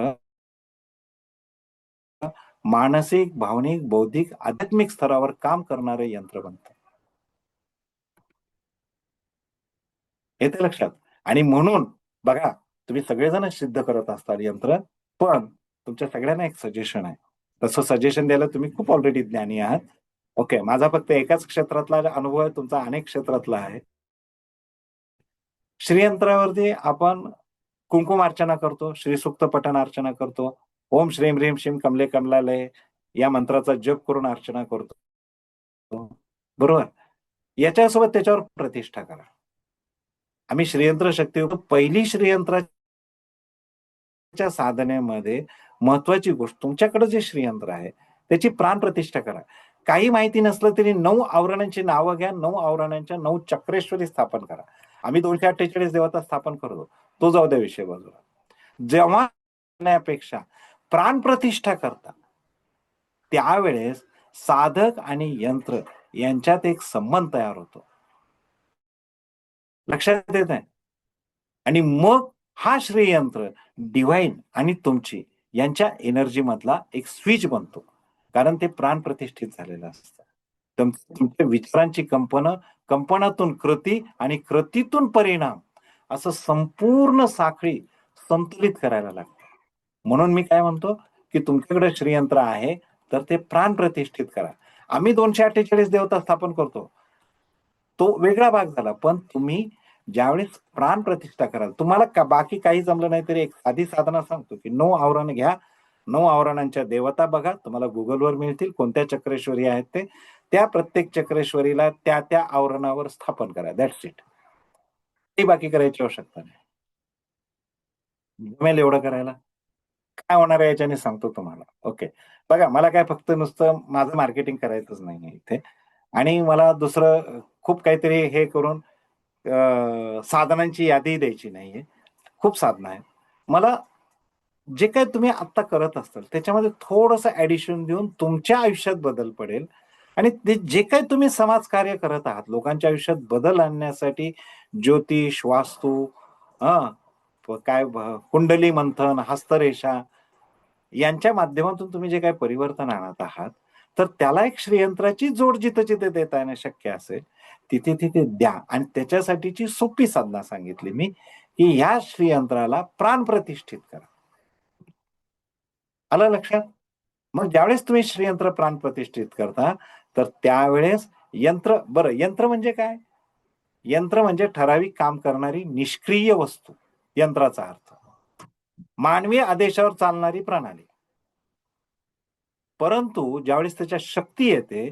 मानसिक, भावनिक, बौद्धिक, आध्यात्मिक स्तरावर काम करणारे यंत्र बनतं. येते लक्षात? आणि म्हणून बघा, तुम्ही सगळेजण सिद्ध करत असतात यंत्र, पण तुमच्या सगळ्यांना एक सजेशन आहे. तसं सजेशन द्यायला तुम्ही खूप ऑलरेडी ज्ञानी आहात. ओके, माझा फक्त एकाच क्षेत्रातला अनुभव आहे, तुमचा अनेक क्षेत्रातला आहे. श्रीयंत्रावरती आपण कुंकुम अर्चना करतो, श्रीसूक्त पठण अर्चना करतो, ओम श्रीम ह्रीम श्रीम कमले कमलालय या मंत्राचा जप करून अर्चना करतो, बरोबर? याच्यासोबत त्याच्यावर प्रतिष्ठा करा. आम्ही श्रीयंत्र शक्ती पहिली श्रीयंत्राच्या साधनेमध्ये महत्वाची गोष्ट, तुमच्याकडे जे श्रीयंत्र आहे त्याची प्राणप्रतिष्ठा करा. काही माहिती नसलं तरी 9 आवरणांची नावं घ्या, 9 आवरणांच्या 9 चक्रेश्वरी स्थापन करा. आम्ही 248 देवता स्थापन करतो, तो जाऊ द्या विषय बाजूला. जेव्हा करण्यापेक्षा प्राणप्रतिष्ठा करता त्यावेळेस साधक आणि यंत्र यांच्यात एक संबंध तयार होतो. लक्षात येत आहे? आणि मग हा श्रीयंत्र डिव्हाइन आणि तुमची यांच्या एनर्जी मधला एक स्विच बनतो, कारण ते प्राणप्रतिष्ठित झालेलं असतं. तुमच्या विचारांची कंपनातून कृती आणि कृतीतून परिणाम असं संपूर्ण साखळी संतुलित करायला लागते. म्हणून मी काय म्हणतो की तुमच्याकडे श्रीयंत्र आहे तर ते प्राण प्रतिष्ठित करा. आम्ही 248 देवता स्थापन करतो, तो वेगळा भाग झाला, पण तुम्ही ज्यावेळेस प्राण प्रतिष्ठा कराल, तुम्हाला बाकी काही जमलं नाही तरी एक साधी साधना सांगतो की 9 आवरण घ्या, 9 आवरणांच्या देवता बघा, तुम्हाला गुगलवर मिळतील कोणत्या चक्रेश्वरी आहेत ते, त्या प्रत्येक चक्रेश्वरीला त्या त्या आवरणावर स्थापन करा. That's it. बाकी करायची आवश्यकता नाही. जमेल एवढं करायला? काय होणार आहे याच्याने सांगतो तुम्हाला. ओके, बघा, मला काय फक्त नुसतं माझं मार्केटिंग करायचंच नाहीये इथे, आणि मला दुसरं खूप काहीतरी हे करून साधनांची यादी द्यायची नाहीये. खूप साधनं आहेत. मला जे काही तुम्ही आता करत असताल त्याच्यामध्ये थोडंसं ऍडिशन देऊन तुमच्या आयुष्यात बदल पडेल, आणि ते जे काही तुम्ही समाजकार्य करत आहात, लोकांच्या आयुष्यात बदल आणण्यासाठी ज्योतिष, वास्तू, कुंडली मंथन, हस्तरेषा यांच्या माध्यमातून तुम्ही जे काही परिवर्तन आणत आहात, तर त्याला एक श्रीयंत्राची जोड जिथं जिथे देता येणं शक्य असेल तिथे तिथे द्या. आणि त्याच्यासाठीची सोपी साधना सांगितली मी, की ह्या श्रीयंत्राला प्राण प्रतिष्ठित करा. आलं लक्षात? मग ज्यावेळेस तुम्ही श्रीयंत्र प्राण प्रतिष्ठित करता, तर त्यावेळेस यंत्र म्हणजे काय? यंत्र म्हणजे ठराविक काम करणारी निष्क्रिय वस्तू, यंत्राचा अर्थ. मानवी आदेशावर चालणारी प्रणाली. परंतु ज्यावेळेस त्याच्या शक्ती येते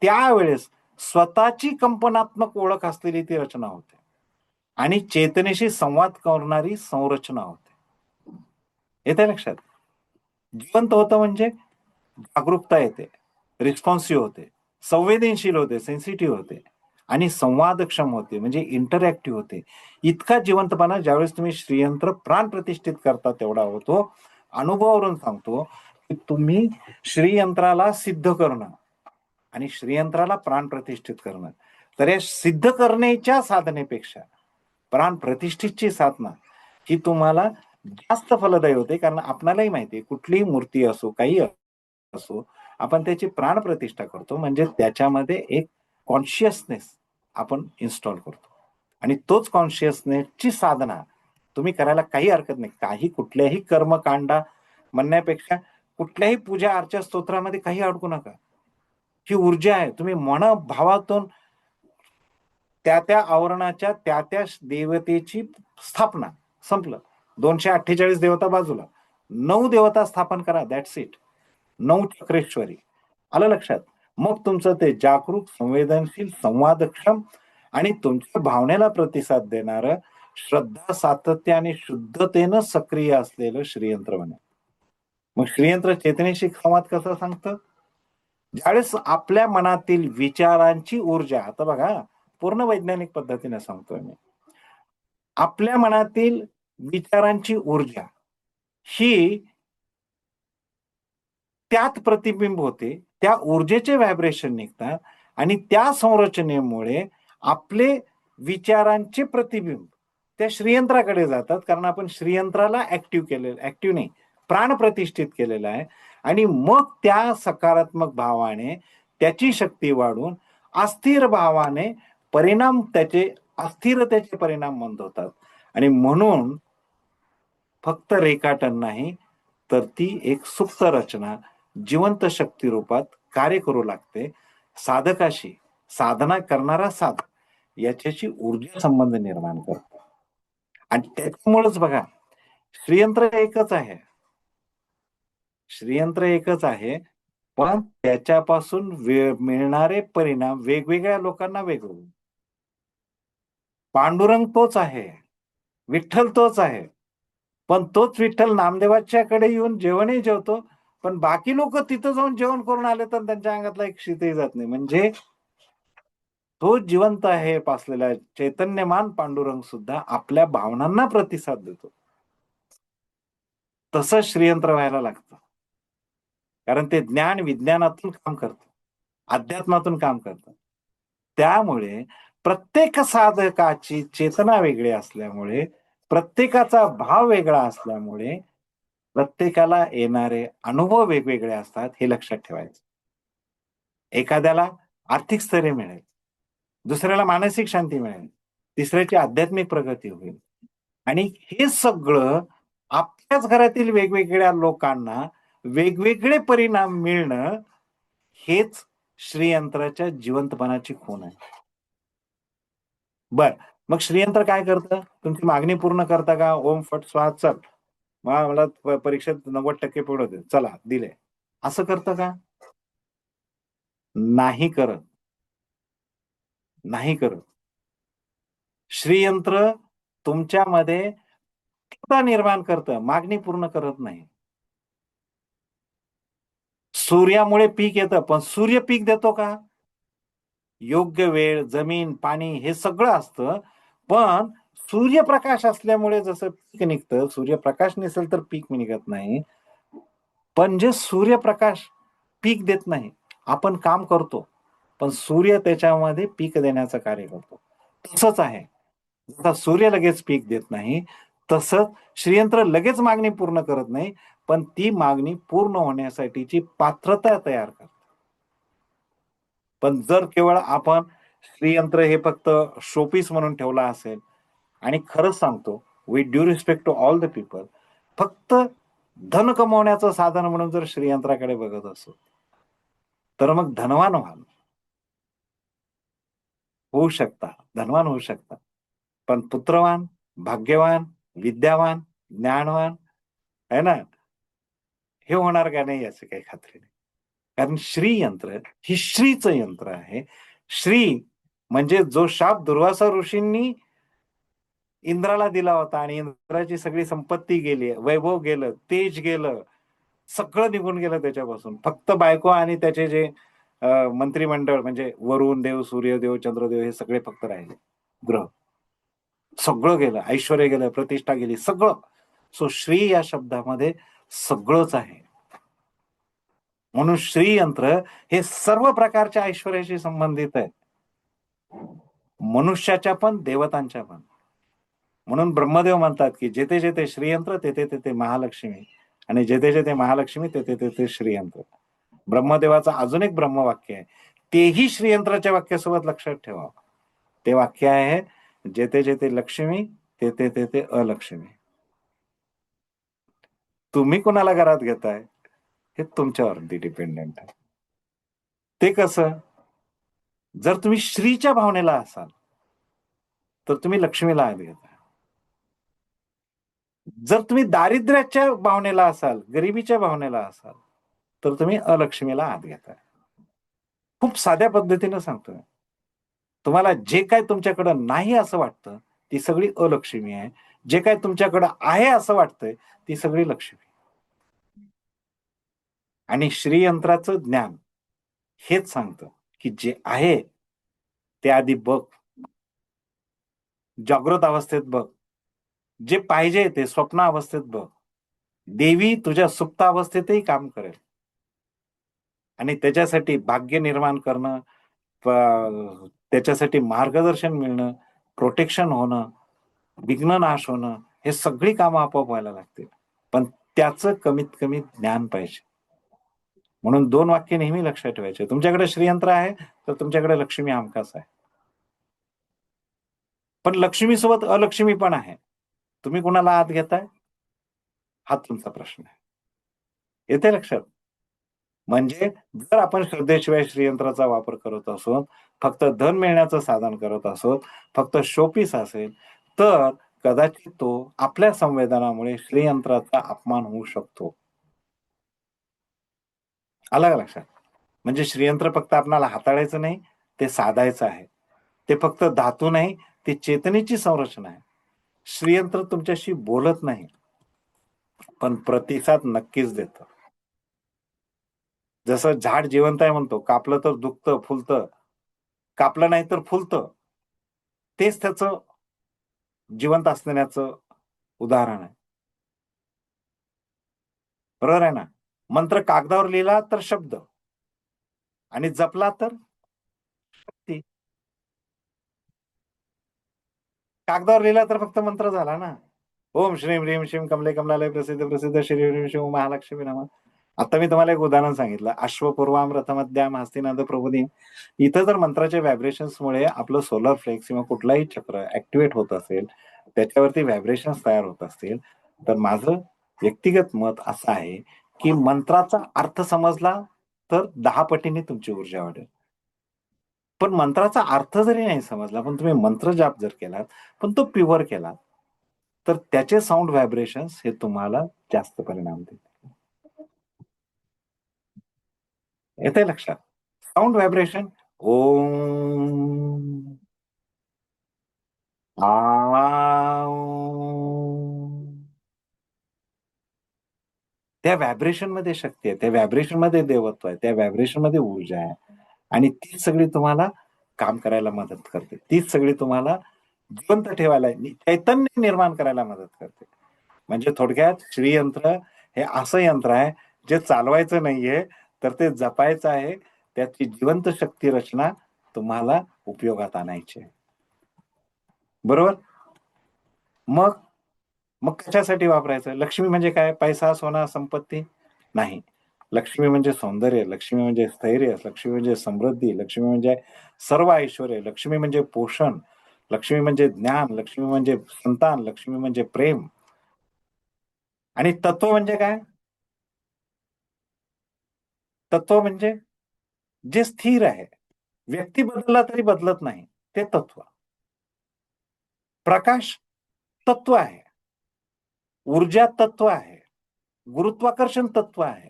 त्यावेळेस स्वतःची कंपनात्मक ओळख असलेली ती रचना होते, आणि चेतनेशी संवाद करणारी संरचना होते. येते लक्षात? जिवंत होतं म्हणजे जागरूकता येते, रिस्पॉन्सिव्ह होते, संवेदनशील होते, सेन्सिटिव्ह होते, आणि संवादक्षम होते, म्हणजे इंटरॅक्टिव्ह होते. इतका जिवंतपणा ज्यावेळेस तुम्ही श्रीयंत्र प्राण प्रतिष्ठित करता तेवढा होतो. अनुभवावरून सांगतो की तुम्ही श्रीयंत्राला सिद्ध करणं आणि श्रीयंत्राला प्राण प्रतिष्ठित करणं, तर या सिद्ध करण्याच्या साधनेपेक्षा प्राण प्रतिष्ठितची साधना ही तुम्हाला जास्त फलदायी होते. कारण आपणालाही माहिती आहे, कुठलीही मूर्ती असो, काही असो, आपण त्याची प्राण प्रतिष्ठा करतो म्हणजे त्याच्यामध्ये एक कॉन्शियसनेस आपण इन्स्टॉल करतो, आणि तोच कॉन्शियसनेसची साधना तुम्ही करायला काही हरकत नाही. कुठल्याही कर्मकांडा म्हणण्यापेक्षा कुठल्याही पूजा अर्चा स्तोत्रामध्ये काही अडकू नका. ही ऊर्जा आहे. तुम्ही भावातून त्या त्या आवरणाच्या त्या त्या देवतेची स्थापना. संपलं. 248 देवता बाजूला, 9 देवता स्थापन करा. That's it. 9 चक्रेश्वरी. आलं लक्षात? मग तुमचं ते जागरूक, संवेदनशील, संवादक्षम आणि तुमच्या भावनेला प्रतिसाद देणारं, श्रद्धा, सातत्य आणि शुद्धतेनं सक्रिय असलेलं श्रीयंत्र बने. मग श्रीयंत्र चेतनेशी संवाद कसा सांगतं? ज्यावेळेस आपल्या मनातील विचारांची ऊर्जा, आता बघा, पूर्ण वैज्ञानिक पद्धतीने सांगतोय मी, आपल्या मनातील विचारांची ऊर्जा ही त्यात प्रतिबिंब होते, त्या ऊर्जेचे व्हायब्रेशन निघतात, आणि त्या संरचनेमुळे आपले विचारांचे प्रतिबिंब त्या श्रीयंत्राकडे जातात. कारण आपण श्रीयंत्राला ऍक्टिव्ह नाही, प्राण प्रतिष्ठित केलेला आहे, आणि मग त्या सकारात्मक भावाने त्याची शक्ती वाढून अस्थिर भावाने त्याचे अस्थिरतेचे परिणाम मंद होतात. आणि म्हणून फक्त रेखाटन नाही, तर ती एक सुप्त रचना जिवंत शक्ती रूपात कार्य करू लागते. साधकाशी, साधना करणारा साधक याच्याशी ऊर्जा संबंध निर्माण करतो. आणि त्याच्यामुळेच बघा, श्रीयंत्र एकच आहे, पण त्याच्यापासून मिळणारे परिणाम वेगवेगळ्या लोकांना वेगवेगळे. पांडुरंग तोच आहे, विठ्ठल तोच आहे, पण तोच विठ्ठल नामदेवाच्याकडे येऊन जेवणही जेवतो, पण बाकी लोक तिथं जाऊन जेवण करून आले तर त्यांच्या अंगातला एक शीतही जात नाही. म्हणजे तो जिवंत आहे पासलेला चैतन्यमान पांडुरंग सुद्धा आपल्या भावनांना प्रतिसाद देतो. तसं श्रीयंत्र व्हायला लागतं, कारण ते ज्ञान विज्ञानातून काम करतं, अध्यात्मातून काम करतं. त्यामुळे प्रत्येक साधकाची चेतना वेगळी असल्यामुळे, प्रत्येकाचा भाव वेगळा असल्यामुळे, प्रत्येकाला येणारे अनुभव वेगवेगळे असतात, हे लक्षात ठेवायचं. एखाद्याला आर्थिक स्थैर्य मिळेल, दुसऱ्याला मानसिक शांती मिळेल, तिसऱ्याची आध्यात्मिक प्रगती होईल. आणि हे सगळं आपल्याच घरातील वेगवेगळ्या लोकांना वेगवेगळे परिणाम मिळणं, हेच श्रीयंत्राच्या जिवंतपणाची खूण आहे. बर, मग श्रीयंत्र काय करतं? तुमची मागणी पूर्ण करता का? ओम फट स्वाहा, चल मला परीक्षेत 90% पडू, चला दिले, असं करतं का? नाही करत. श्रीयंत्र तुमच्यामध्ये निर्माण करतं, मागणी पूर्ण करत नाही. सूर्यामुळे पीक येतं, पण सूर्य पीक देतो का? योग्य वेळ, जमीन, पाणी हे सगळं असतं, पण सूर्यप्रकाश असल्यामुळे जसं पीक निघतं, सूर्यप्रकाश नसेल तर पीक निघत नाही. पण जे सूर्यप्रकाश पीक देत नाही, आपण काम करतो, पण सूर्य त्याच्यामध्ये पीक देण्याचं कार्य करतो. तसंच आहे, जसा सूर्य लगेच पीक देत नाही, तसंच श्रीयंत्र लगेच मागणी पूर्ण करत नाही, पण ती मागणी पूर्ण होण्यासाठीची पात्रता तयार करते. पण जर केवळ आपण श्रीयंत्र हे फक्त शोपीस म्हणून ठेवला असेल, आणि खरंच सांगतो, with due respect to all the people, फक्त धन कमवण्याचं साधन म्हणून जर श्रीयंत्राकडे बघत असो, तर मग धनवान होऊ शकता, धनवान होऊ शकता, पण पुत्रवान, भाग्यवान, विद्यावान, ज्ञानवान है ना, हे होणार का नाही याची काही खात्री नाही. कारण श्रीयंत्र ही श्रीचं यंत्र आहे. श्री म्हणजे जो शाप दुर्वासा ऋषींनी इंद्राला दिला होता, आणि इंद्राची सगळी संपत्ती गेली, वैभव गेलं, तेज गेलं, सगळं निघून गेलं त्याच्यापासून. फक्त बायको आणि त्याचे जे मंत्रिमंडळ म्हणजे वरुण देव, सूर्यदेव, चंद्रदेव हे सगळे फक्त राहिले. ग्रह सगळं गेलं, ऐश्वर्य गेलं, प्रतिष्ठा गेली, सगळं. सो श्री या शब्दामध्ये सगळंच आहे. म्हणून श्रीयंत्र हे सर्व प्रकारच्या ऐश्वर्याशी संबंधित आहे, मनुष्याच्या पण, देवतांच्या पण. म्हणून ब्रह्मदेव म्हणतात की जेथे जेथे श्रीयंत्र तेथे तेथे महालक्ष्मी, आणि जेथे जेथे महालक्ष्मी तेथे तेथे श्रीयंत्र. ब्रह्मदेवाचं अजून एक ब्रह्मवाक्य आहे, तेही श्रीयंत्राच्या वाक्यासोबत लक्षात ठेवा. ते वाक्य आहे, जेथे जेथे लक्ष्मी तेथे तेथे अलक्ष्मी. तुम्ही कोणाला घरात घेताय हे तुमच्यावरती डिपेंडेंट आहे. ते कसं? जर तुम्ही श्रीच्या भावनेला असाल तर तुम्ही लक्ष्मीला आत घेता. जर तुम्ही दारिद्र्याच्या भावनेला असाल, गरिबीच्या भावनेला असाल, तर तुम्ही अलक्ष्मीला आत घेताय. खूप साध्या पद्धतीनं सांगतोय. तुम्हाला जे काय तुमच्याकडं नाही असं वाटतं ती सगळी अलक्ष्मी आहे, जे काय तुमच्याकडं आहे असं वाटतंय ती सगळी लक्ष्मी. आणि श्रीयंत्राचं ज्ञान हेच सांगतं की जे आहे ते आधी बघ, जागृत अवस्थेत बघ, जे पाहिजे ते स्वप्न अवस्थेत बघ. देवी तुझ्या सुप्त अवस्थेतही काम करेल, आणि त्याच्यासाठी भाग्य निर्माण करणं, त्याच्यासाठी मार्गदर्शन मिळणं, प्रोटेक्शन होणं, विघ्न नाश होणं, हे सगळी कामं आपोआप व्हायला लागतील. पण त्याचं कमीत कमी ज्ञान पाहिजे. म्हणून 2 वाक्य नेहमी लक्षात ठेवायचे. तुमच्याकडे श्रीयंत्र आहे तर तुमच्याकडे लक्ष्मी हमखास आहे, पण लक्ष्मीसोबत अलक्ष्मी पण आहे. तुम्ही कुणाला आत घेताय हा तुमचा प्रश्न आहे. येते लक्षात? म्हणजे जर आपण श्रद्धेशिवाय श्रीयंत्राचा वापर करत असो, फक्त धन मिळण्याचं साधन करत असो, फक्त शोपीस असेल, तर कदाचित तो आपल्या संवेदनामुळे श्रीयंत्राचा अपमान होऊ शकतो. आलं का लक्षात? म्हणजे श्रीयंत्र फक्त आपल्याला हाताळायचं नाही, ते साधायचं आहे. ते फक्त धातू नाही, ते चेतनेची संरचना आहे. श्रीयंत्र तुमच्याशी बोलत नाही, पण प्रतिसाद नक्कीच देतं. जसं झाड जिवंत आहे म्हणतो, कापलं तर दुखतं, फुलतं, कापलं नाही तर फुलतं. तेच त्याचं जिवंत असण्याचं उदाहरण आहे. बरोबर आहे ना? मंत्र कागदावर लिहिला तर शब्द, आणि जपला तर शक्ती. कागदावर लिहिला तर फक्त मंत्र झाला ना. ओम श्रीम ह्रीम श्रीम कमले कमलालय प्रसिद्ध प्रसिद्ध श्री ह्रीम शिव महालक्ष्मी नमः. आता मी तुम्हाला एक उदाहरण सांगितलं, अश्वपूर्वाम रथमध्याम हस्तिनाद प्रबोधिनी. इथं जर मंत्राच्या व्हायब्रेशन्समुळे आपलं सोलर फ्लेक्स किंवा कुठलाही चक्र ऍक्टिव्हेट होत असेल, त्याच्यावरती व्हायब्रेशन्स तयार होत असतील, तर माझं व्यक्तिगत मत असं आहे की मंत्राचा अर्थ समजला तर 10 पटीने तुमची ऊर्जा वाढेल. पण मंत्राचा अर्थ जरी नाही समजला, पण तुम्ही मंत्र जाप जर केलात, पण तो प्युअर केला, तर त्याचे साऊंड व्हायब्रेशन्स हे तुम्हाला जास्त परिणाम देतील. येते लक्षात? साऊंड व्हायब्रेशन ओम, आ, त्या व्हायब्रेशन मध्ये शक्ती आहे, त्या व्हायब्रेशन मध्ये देवत्व आहे, त्या व्हायब्रेशन मध्ये ऊर्जा आहे. आणि तीच सगळी तुम्हाला काम करायला मदत करते, तीच सगळी तुम्हाला जिवंत ठेवायला, चैतन्य निर्माण करायला मदत करते. म्हणजे थोडक्यात श्रीयंत्र हे असं यंत्र आहे जे चालवायचं नाहीये, तर ते जपायचं आहे. त्याची जिवंत शक्ती रचना तुम्हाला उपयोगात आणायची आहे. बरोबर? मग मग कशासाठी वापरायचं? लक्ष्मी म्हणजे काय? पैसा, सोना, संपत्ती नाही. लक्ष्मी म्हणजे सौंदर्य, लक्ष्मी म्हणजे स्थैर्य, लक्ष्मी म्हणजे समृद्धी, लक्ष्मी म्हणजे सर्व ऐश्वर, लक्ष्मी म्हणजे पोषण, लक्ष्मी म्हणजे ज्ञान, लक्ष्मी म्हणजे संतान, लक्ष्मी म्हणजे प्रेम. आणि तत्व म्हणजे काय? तत्व म्हणजे जे स्थिर आहे, व्यक्ती बदलला तरी बदलत नाही, ते तत्व. प्रकाश तत्व आहे, ऊर्जा तत्व आहे, गुरुत्वाकर्षण तत्व आहे.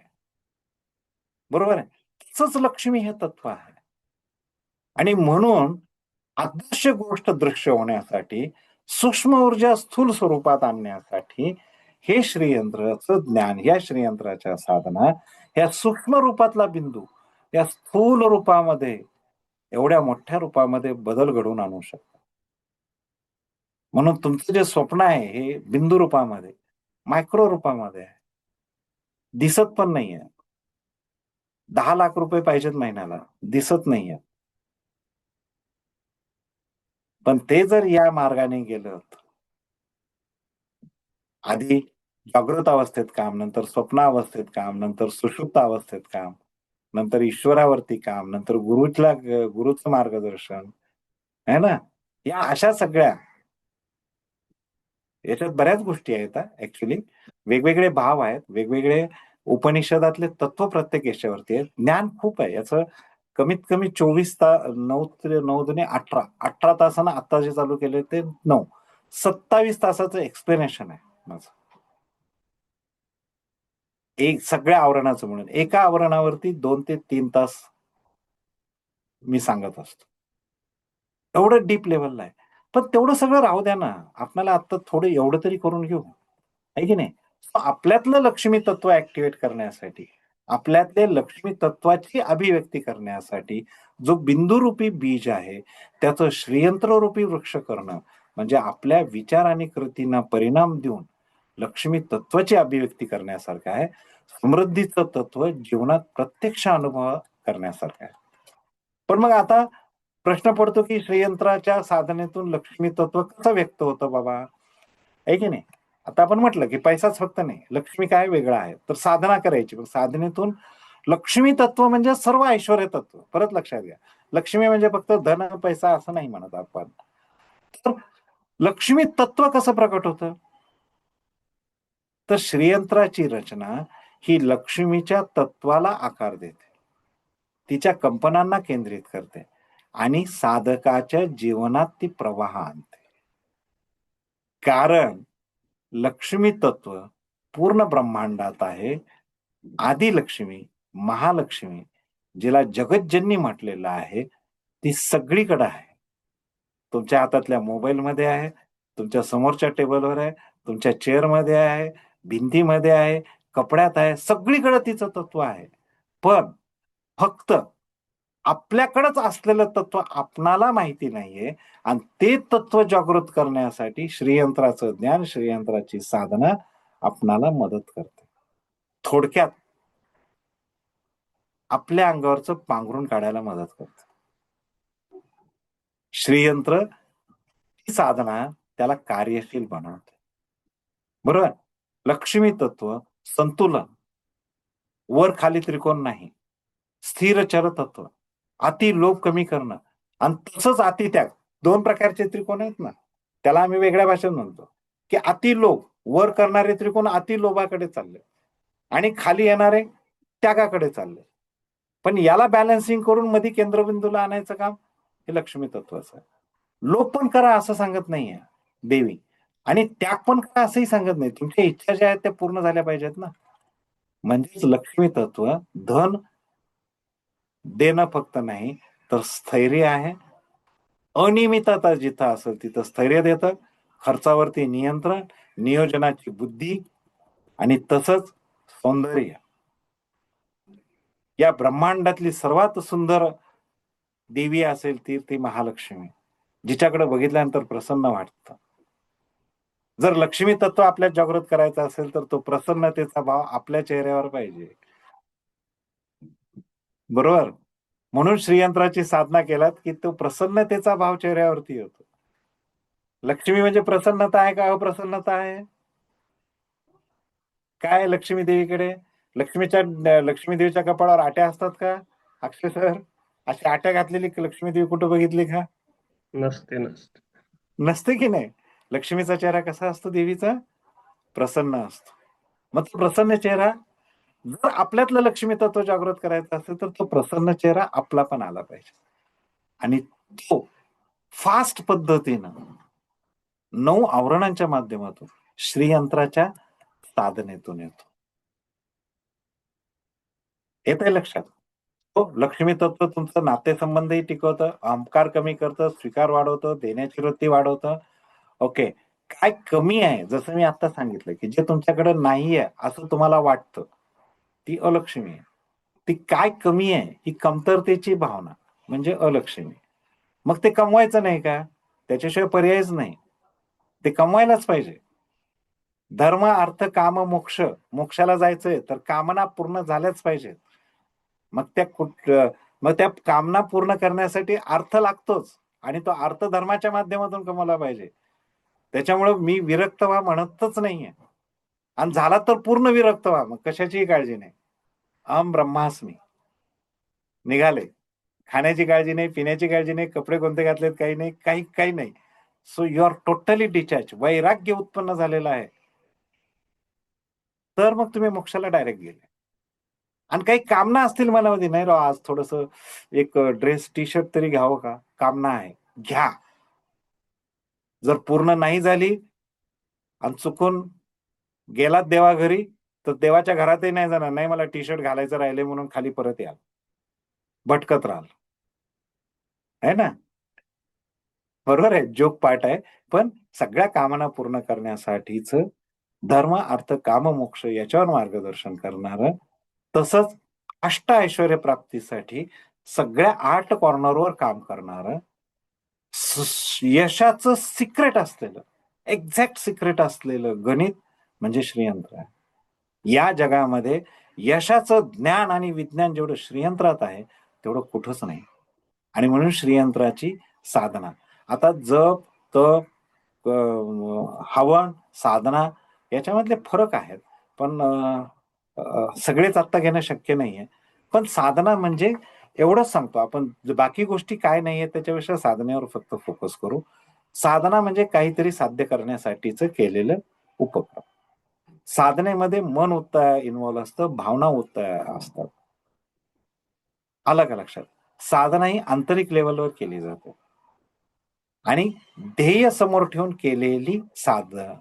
बरोबर आहे? तसंच लक्ष्मी हे तत्व आहे. आणि म्हणून अदृश्य गोष्ट दृश्य होण्यासाठी, सूक्ष्म ऊर्जा स्थूल स्वरूपात आणण्यासाठी हे श्रीयंत्राचं ज्ञान, या श्रीयंत्राच्या साधना, या सूक्ष्म रूपातला बिंदू या स्थूल रूपामध्ये, एवढ्या मोठ्या रूपामध्ये बदल घडवून आणू शकतो. म्हणून तुमचं जे स्वप्न आहे हे बिंदू रूपामध्ये, मायक्रो रूपामध्ये आहे, दिसत पण नाहीये. 10 लाख रुपये पाहिजेत महिन्याला, दिसत नाहीये. पण ते जर या मार्गाने गेलं, आधी जागृत अवस्थेत काम, नंतर स्वप्नावस्थेत काम, नंतर सुषुप्त अवस्थेत काम, नंतर ईश्वरावरती काम, नंतर गुरुचं मार्गदर्शन, है ना? या अशा सगळ्या, याच्यात बऱ्याच गोष्टी आहेत ऍक्च्युली. वेगवेगळे भाव आहेत, वेगवेगळे उपनिषदातले तत्व प्रत्येक याच्यावरती आहेत. ज्ञान खूप आहे याचं. कमीत कमी 24 तास, 9 दुणे 18 तासानं आता जे चालू केले ते 9, 27 तासाचं एक्सप्लेनेशन आहे माझं, एक सगळ्या आवरणाचं म्हणून. एका आवरणावरती 2 ते 3 तास मी सांगत असतो. एवढं डीप लेवलला आहे. पण तेवढं सगळं राहू द्या ना, आपल्याला आता थोडं एवढं तरी करून घेऊ, आहे की नाही? आपल्यातलं लक्ष्मी तत्व ऍक्टिव्हेट करण्यासाठी, आपल्यातले लक्ष्मी तत्वाची अभिव्यक्ती करण्यासाठी जो बिंदुरूपी बीज आहे त्याचं श्रीयंत्र रूपी वृक्ष करणं, म्हणजे आपल्या विचार आणि कृतींना परिणाम देऊन लक्ष्मी तत्वाची अभिव्यक्ती करण्यासारखं आहे. समृद्धीचं तत्व जीवनात प्रत्यक्ष अनुभव करण्यासारखं आहे. पण मग आता प्रश्न पडतो की श्रीयंत्राच्या साधनेतून लक्ष्मी तत्व कसं व्यक्त होतं बाबा, आहे की नाही? आता आपण म्हटलं की पैसाच फक्त नाही, लक्ष्मी काय वेगळा आहे, तर साधना करायची. पण साधनेतून लक्ष्मी तत्व म्हणजे सर्व ऐश्वर्य तत्व. परत लक्षात घ्या, लक्ष्मी म्हणजे फक्त धन पैसा असं नाही म्हणत आपण. तर लक्ष्मी तत्व कसं प्रकट होतं? तर श्रीयंत्राची रचना ही लक्ष्मीच्या तत्वाला आकार देते, तिच्या कंपनांना केंद्रित करते आणि साधकाच्या जीवनात ती प्रवाह आणते. कारण लक्ष्मी तत्व पूर्ण ब्रह्मांडात आहे. आदी लक्ष्मी, महालक्ष्मी, जिला जगज्जननी म्हटलेलं आहे, ती सगळीकडे आहे. तुमच्या हातातल्या मोबाईलमध्ये आहे, तुमच्या समोरच्या टेबलवर आहे, तुमच्या चेअरमध्ये आहे, भिंतीमध्ये आहे, कपड्यात आहे, सगळीकडे तिचं तत्व आहे. पण फक्त आपल्याकडेच असलेलं तत्व आपणाला माहिती नाहीये, आणि ते तत्व जागृत करण्यासाठी श्रीयंत्राचं ज्ञान, श्रीयंत्राची साधना आपणाला मदत करते. थोडक्यात आपल्या अंगावरचं पांघरून काढायला मदत करते श्रीयंत्र. ही साधना त्याला कार्यशील बनवते. बरोबर? लक्ष्मी तत्व संतुलन, वर खाली त्रिकोण नाही, स्थिर चर तत्व, अति लोभ कमी करणं, आणि तसंच अतित्याग. 2 प्रकारचे त्रिकोण आहेत ना, त्याला आम्ही वेगळ्या भाषेत म्हणतो की अति लोभ, वर करणारे त्रिकोण अति लोभाकडे चालले आणि खाली येणारे त्यागाकडे चालले. पण याला बॅलन्सिंग करून मध्ये केंद्रबिंदूला आणायचं काम हे लक्ष्मी तत्वाचं आहे. लोभ पण करा असं सांगत नाहीये देवी, आणि त्याग पण करा असंही सांगत नाही. तुमच्या इच्छा ज्या आहेत त्या पूर्ण झाल्या पाहिजेत ना. म्हणजेच लक्ष्मी तत्व धन देणं फक्त नाही, तर स्थैर्य आहे. अनियमितता जिथं असेल तिथं स्थैर्य देतं, खर्चावरती नियंत्रण, नियोजनाची बुद्धी, आणि तसंच सौंदर्य, या ब्रह्मांडातली सर्वात सुंदर देवी असेल ती महालक्ष्मी, जिच्याकडे बघितल्यानंतर प्रसन्न वाटतं. जर लक्ष्मी तत्व आपल्यात जागृत करायचं असेल तर तो प्रसन्नतेचा भाव आपल्या चेहऱ्यावर पाहिजे. बरोबर. म्हणून श्रीयंत्राची साधना केलात की तो प्रसन्नतेचा भाव चेहऱ्यावरती होतो. लक्ष्मी म्हणजे प्रसन्नता आहे का अप्रसन्नता आहे? काय लक्ष्मी देवीकडे? लक्ष्मी देवीच्या कपाळावर आट्या असतात का? अक्षय सर, अशी आट्या घातलेली लक्ष्मी देवी कुठं बघितली का? नसते नसते. नसते की नाही. लक्ष्मीचा चेहरा कसा असतो देवीचा? प्रसन्न असतो. मग तो प्रसन्न चेहरा, जर आपल्यातलं लक्ष्मी तत्व जागृत करायचं असेल तर तो प्रसन्न चेहरा आपला पण आला पाहिजे. आणि तो फास्ट पद्धतीनं 9 आवरणांच्या माध्यमातून श्रीयंत्राच्या साधनेतून येतो. येतंय लक्षात? हो, लक्ष्मी तत्व तुमचं नातेसंबंधही टिकवतं, अहंकार कमी करतं, स्वीकार वाढवतं, देण्याची वृत्ती वाढवतं. ओके. काय कमी आहे, जसं मी आता सांगितलं की जे तुमच्याकडे नाहीये असं तुम्हाला वाटतं, ती अलक्ष्मी आहे. ती काय कमी आहे, ही कमतरतेची भावना म्हणजे अलक्ष्मी. मग ते कमवायचं नाही का? त्याच्याशिवाय पर्यायच नाही. ते कमवायलाच पाहिजे. धर्म, अर्थ, काम, मोक्ष. मोक्षाला जायचंय तर कामना पूर्ण झाल्याच पाहिजेत. मग त्या कामना पूर्ण करण्यासाठी अर्थ लागतोच, आणि तो अर्थ धर्माच्या माध्यमातून कमवला पाहिजे. त्याच्यामुळे मी विरक्त व्हा म्हणतच नाहीये, आणि झाला तर पूर्ण विरक्त व्हा, मग कशाचीही काळजी नाही. अहम ब्रह्मास्मी. निघाले. खाण्याची काळजी नाही, पिण्याची काळजी नाही, कपडे कोणते घातलेत काही नाही, काही नाही. So you are totally detach. वैराग्य उत्पन्न झालेलं आहे. तर मग तुम्ही मोक्षाला डायरेक्ट गेले. आणि काही कामना असतील मनामध्ये, नाही राव आज थोडस एक ड्रेस टी शर्ट तरी घ्यावं का, कामना आहे, घ्या. जर पूर्ण नाही झाली आणि चुकून गेलात देवा घरी, तर देवाच्या घरातही नाही जाणार, नाही मला टी शर्ट घालायचं राहिले म्हणून खाली परत याल, भटकत राहाल. है ना? बरोबर आहे, जोक पार्ट आहे. पण सगळ्या कामना पूर्ण करण्यासाठीच धर्म, अर्थ, काम, मोक्ष याच्यावर मार्गदर्शन करणार, तसंच अष्ट ऐश्वर्य प्राप्तीसाठी सगळ्या 8 कॉर्नरवर काम करणार, यशाचं सिक्रेट असलेलं, एक्झॅक्ट सिक्रेट असलेलं गणित म्हणजे श्रीयंत्र आहे. या जगामध्ये यशाचं ज्ञान आणि विज्ञान जेवढं श्रीयंत्रात आहे तेवढं कुठंच नाही. आणि म्हणून श्रीयंत्राची साधना. आता जप, तप, हवन, साधना याच्यामधले फरक आहेत, पण सगळेच आत्ता घेणं शक्य नाहीये. पण साधना म्हणजे एवढंच सांगतो आपण, बाकी गोष्टी काय नाहीये त्याच्यापेक्षा साधनेवर फक्त फोकस करू. साधना म्हणजे काहीतरी साध्य करण्यासाठीच केलेलं उपक्रम. साधनेमध्ये मन उत्तय इन्व्हॉल्व असतं, भावना उत्तय असतात. आलं का लक्षात? साधना ही आंतरिक लेवलवर केली जाते, आणि ध्येय समोर ठेवून केलेली साधना,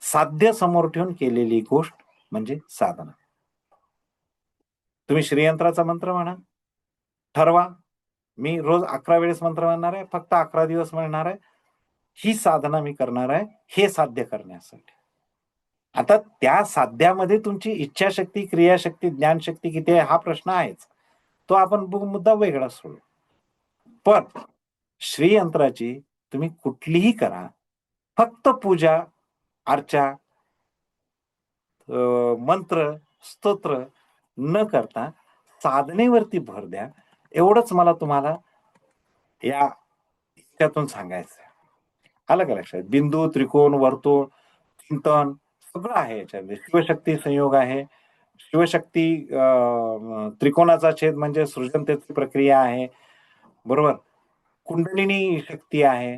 साध्य समोर ठेवून केलेली गोष्ट म्हणजे साधना. तुम्ही श्रीयंत्राचा मंत्र म्हणा, ठरवा मी रोज 11 वेळेस मंत्र म्हणणार आहे, फक्त 11 दिवस म्हणणार आहे, ही साधना मी करणार आहे हे साध्य करण्यासाठी. आता त्या साध्यामध्ये तुमची इच्छाशक्ती, क्रियाशक्ती, ज्ञानशक्ती किती आहे हा प्रश्न आहेच, तो आपण मुद्दा वेगळा सोडू. पण श्रीयंत्राची तुम्ही कुठलीही करा, फक्त पूजा अर्चा, मंत्र, स्तोत्र न करता साधनेवरती भर द्या, एवढंच मला तुम्हाला या त्यातून सांगायचं. आलं का लक्षात? बिंदू, त्रिकोण, वर्तुळ, चिंतन सगळं आहे याच्यामध्ये. शिवशक्ती संयोग आहे. शिवशक्ती त्रिकोणाचा छेद म्हणजे सृजनतेची प्रक्रिया आहे. बरोबर. कुंडलिनी शक्ती आहे.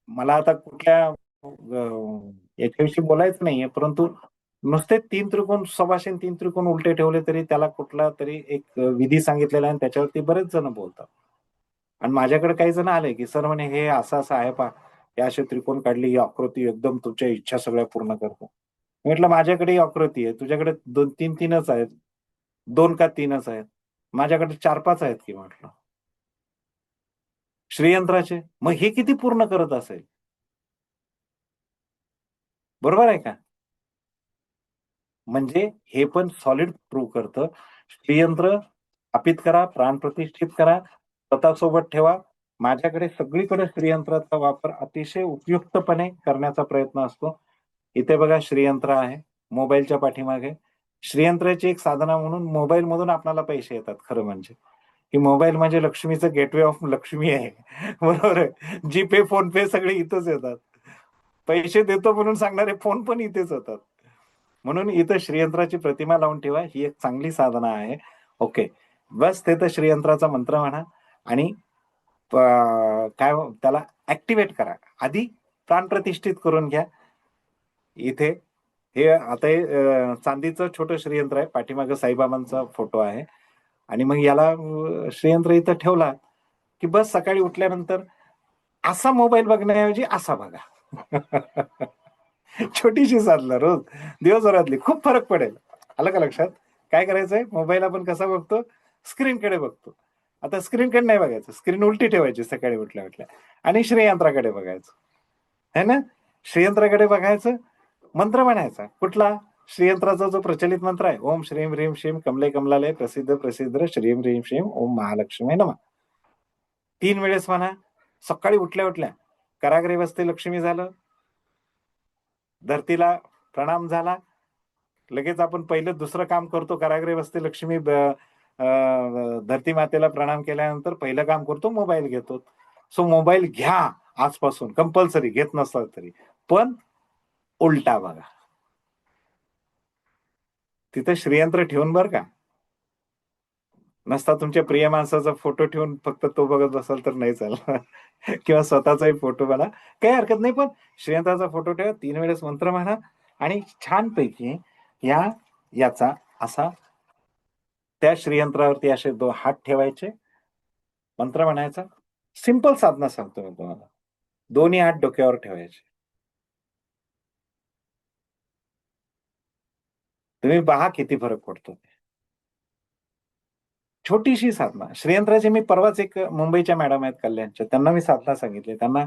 मला आता कुठल्या याच्याविषयी बोलायचं नाहीये, परंतु नुसते 3 त्रिकोण, सभाषण 3 त्रिकोण उलटे ठेवले तरी त्याला कुठला तरी एक विधी सांगितलेला आहे, आणि त्याच्यावरती बरेच जण बोलतात. आणि माझ्याकडे काही जण आले की सर म्हणे हे असं असं आहे पा, हे असे त्रिकोण काढली, ही आकृती एकदम तुमच्या इच्छा सगळ्या पूर्ण करतो. म्हटलं माझ्याकडे ही आकृती आहे, तुझ्याकडे 2-3 आहेत, 2 का 3च आहेत, माझ्याकडे 4-5 आहेत की म्हटलं श्रीयंत्राचे. मग हे किती पूर्ण करत असेल? बरोबर आहे का? म्हणजे हे पण सॉलिड प्रूव्ह करतं. श्रीयंत्र स्थापित करा, प्राण प्रतिष्ठित करा, स्वतःसोबत ठेवा. माझ्याकडे सगळीकडे श्रीयंत्राचा वापर अतिशय उपयुक्तपणे करण्याचा प्रयत्न असतो. इथे बघा श्रीयंत्र आहे मोबाईलच्या पाठीमागे. श्रीयंत्राची एक साधना म्हणून मोबाईल मधून आपल्याला पैसे येतात. खरं म्हणजे की मोबाईल म्हणजे लक्ष्मीचं गेटवे ऑफ लक्ष्मी आहे. बरोबर आहे. जीपे, फोन पे सगळे इथंच येतात. पैसे देतो म्हणून सांगणारे फोन पण इथेच येतात. म्हणून इथं श्रीयंत्राची प्रतिमा लावून ठेवा. ही एक चांगली साधना आहे. ओके, बस ते तर श्रीयंत्राचा मंत्र म्हणा आणि काय त्याला ऍक्टिव्हेट करा. आधी प्राण प्रतिष्ठित करून घ्या. इथे हे आता हे चांदीचं छोटं श्रीयंत्र आहे. पाठीमागे साईबाबांचा फोटो आहे आणि मग याला श्रीयंत्र इथं ठेवला की बस सकाळी उठल्यानंतर असा मोबाईल बघण्याऐवजी असा बघा. छोटीशी साधना रोज दिवसभरातली खूप फरक पडेल. आलं का लक्षात? काय करायचंय? मोबाईल आपण कसा बघतो? स्क्रीनकडे बघतो. आता स्क्रीनकडे नाही बघायचं, स्क्रीन उलटी ठेवायची सकाळी उठल्या उठल्या आणि श्रीयंत्राकडे बघायचं है ना. श्रीयंत्राकडे बघायचं, मंत्र म्हणायचा. कुठला? श्रीयंत्राचा जो प्रचलित मंत्र आहे, ओम श्रीम ह्रीम श्रीम कमले कमलालय प्रसिद्ध प्रसिद्ध श्रीम ह्रीम श्रीम ओम महालक्ष्मी नमः. 3 वेळेस म्हणा. सकाळी उठल्या उठल्या कराग्रे वसते लक्ष्मी झालं, धरतीला प्रणाम झाला, लगेच आपण पहिलं दुसरं काम करतो. कराग्रे वसते लक्ष्मी धरती मातेला प्रणाम केल्यानंतर पहिलं काम करतो मोबाईल घेतो. सो मोबाईल घ्या आजपासून, कंपल्सरी घेत नसला तरी, पण उलटा बघा. तिथं श्रीयंत्र ठेवून बर का, नसता तुमच्या प्रिय माणसाचा फोटो ठेवून फक्त तो बघत बसाल तर नाही चालणार. किंवा स्वतःचाही फोटो बघा, काही हरकत नाही, पण श्रीयंत्राचा फोटो ठेवा, 3 वेळेस मंत्र म्हणा आणि छानपैकी याचा असा त्या श्रीयंत्रावरती असे 2 हात ठेवायचे, मंत्र म्हणायचा. सिंपल साधना सांगतो मी तुम्हाला. दोन्ही हात डोक्यावर ठेवायचे. तुम्ही पहा किती फरक पडतो. छोटीशी साधना. श्रीयंत्राचे मी परवाच एक मुंबईच्या मॅडम आहेत कल्याणच्या, त्यांना मी साधना सांगितली. त्यांना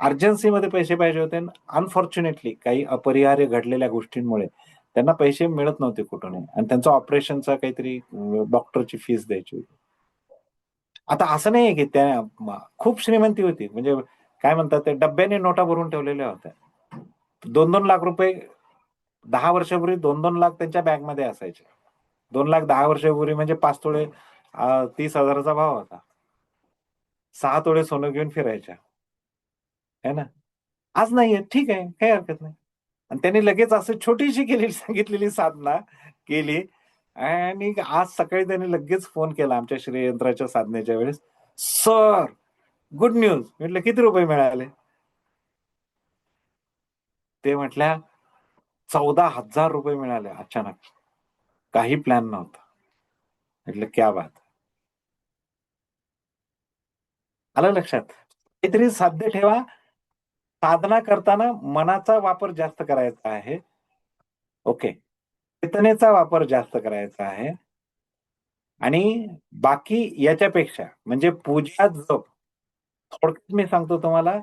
अर्जन्सीमध्ये पैसे पाहिजे होते. अनफॉर्च्युनेटली काही अपरिहार्य घडलेल्या गोष्टींमुळे त्यांना पैसे मिळत नव्हते कुठूनही आणि त्यांचा ऑपरेशनचा काहीतरी डॉक्टरची फीस द्यायची होती. आता असं नाहीये की त्या खूप श्रीमंती होती, म्हणजे काय म्हणतात ते डब्याने नोटा भरून ठेवलेल्या होत्या. 2-2 लाख रुपये 10 वर्षापूर्वी 2-2 लाख त्यांच्या बॅगमध्ये असायचे. 2 लाख 10 वर्षापूर्वी म्हणजे 5 तोळे 30,000चा भाव होता. 6 तोळे सोनं घेऊन फिरायच्या है ना. आज नाहीये, ठीक आहे, काही हरकत नाही. आणि त्यांनी लगेच असं छोटीशी केलेली सांगितलेली साधना केली आणि आज सकाळी त्यांनी लगेच फोन केला आमच्या श्रीयंत्राच्या साधनेच्या वेळेस. Sir, good news. म्हटलं किती रुपये मिळाले? ते म्हटल्या 14,000 रुपये मिळाले अचानक, काही प्लॅन नव्हता. म्हटलं क्या बात. आलं लक्षात? काहीतरी साध्य ठेवा. साधना करताना मनाचा वापर जास्त करायचा आहे. ओके, चेतनेचा वापर जास्त करायचा आहे आणि बाकी याच्यापेक्षा म्हणजे पूजा जप, थोडक्यात मी सांगतो तुम्हाला,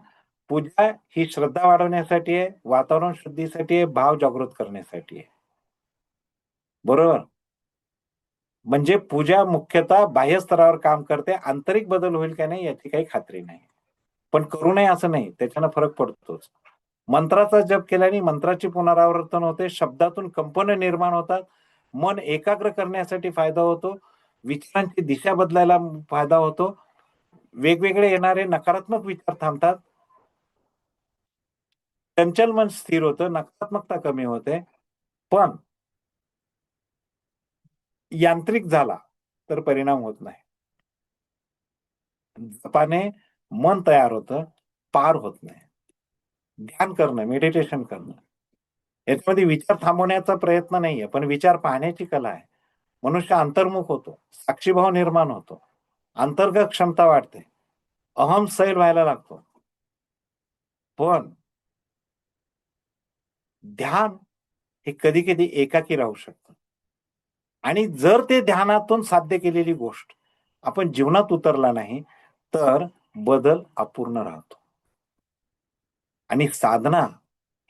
पूजा ही श्रद्धा वाढवण्यासाठी आहे, वातावरण शुद्धीसाठी आहे, भाव जागृत करण्यासाठी आहे. बरोबर? म्हणजे पूजा मुख्यतः बाह्य स्तरावर काम करते. आंतरिक बदल होईल का नाही याची काही खात्री नाही, पण करू नये असं नाही, त्याच्यानं फरक पडतोच. मंत्राचा जप केल्याने मंत्राची पुनरावर्तन होते, शब्दातून कंपन निर्माण होतात, मन एकाग्र करण्यासाठी फायदा होतो, विचारांची दिशा बदलायला फायदा होतो, वेगवेगळे येणारे नकारात्मक विचार थांबतात, चंचल मन स्थिर होतं, नकारात्मकता कमी होते. पण यांत्रिक झाला तर परिणाम होत नाही. जपाने मन तयार होतं, पार होत नाही. ध्यान करणं, मेडिटेशन करणं, याच्यामध्ये विचार थांबवण्याचा प्रयत्न नाहीये, पण विचार पाहण्याची कला आहे. मनुष्य अंतर्मुख होतो, साक्षीभाव निर्माण होतो, अंतर्गत क्षमता वाढते, अहम सैल व्हायला लागतो. पण ध्यान हे कधी कधी एकाकी राहू शकतं आणि जर ते ध्यानातून साध्य केलेली गोष्ट आपण जीवनात उतरला नाही तर बदल अपूर्ण राहतो. आणि साधना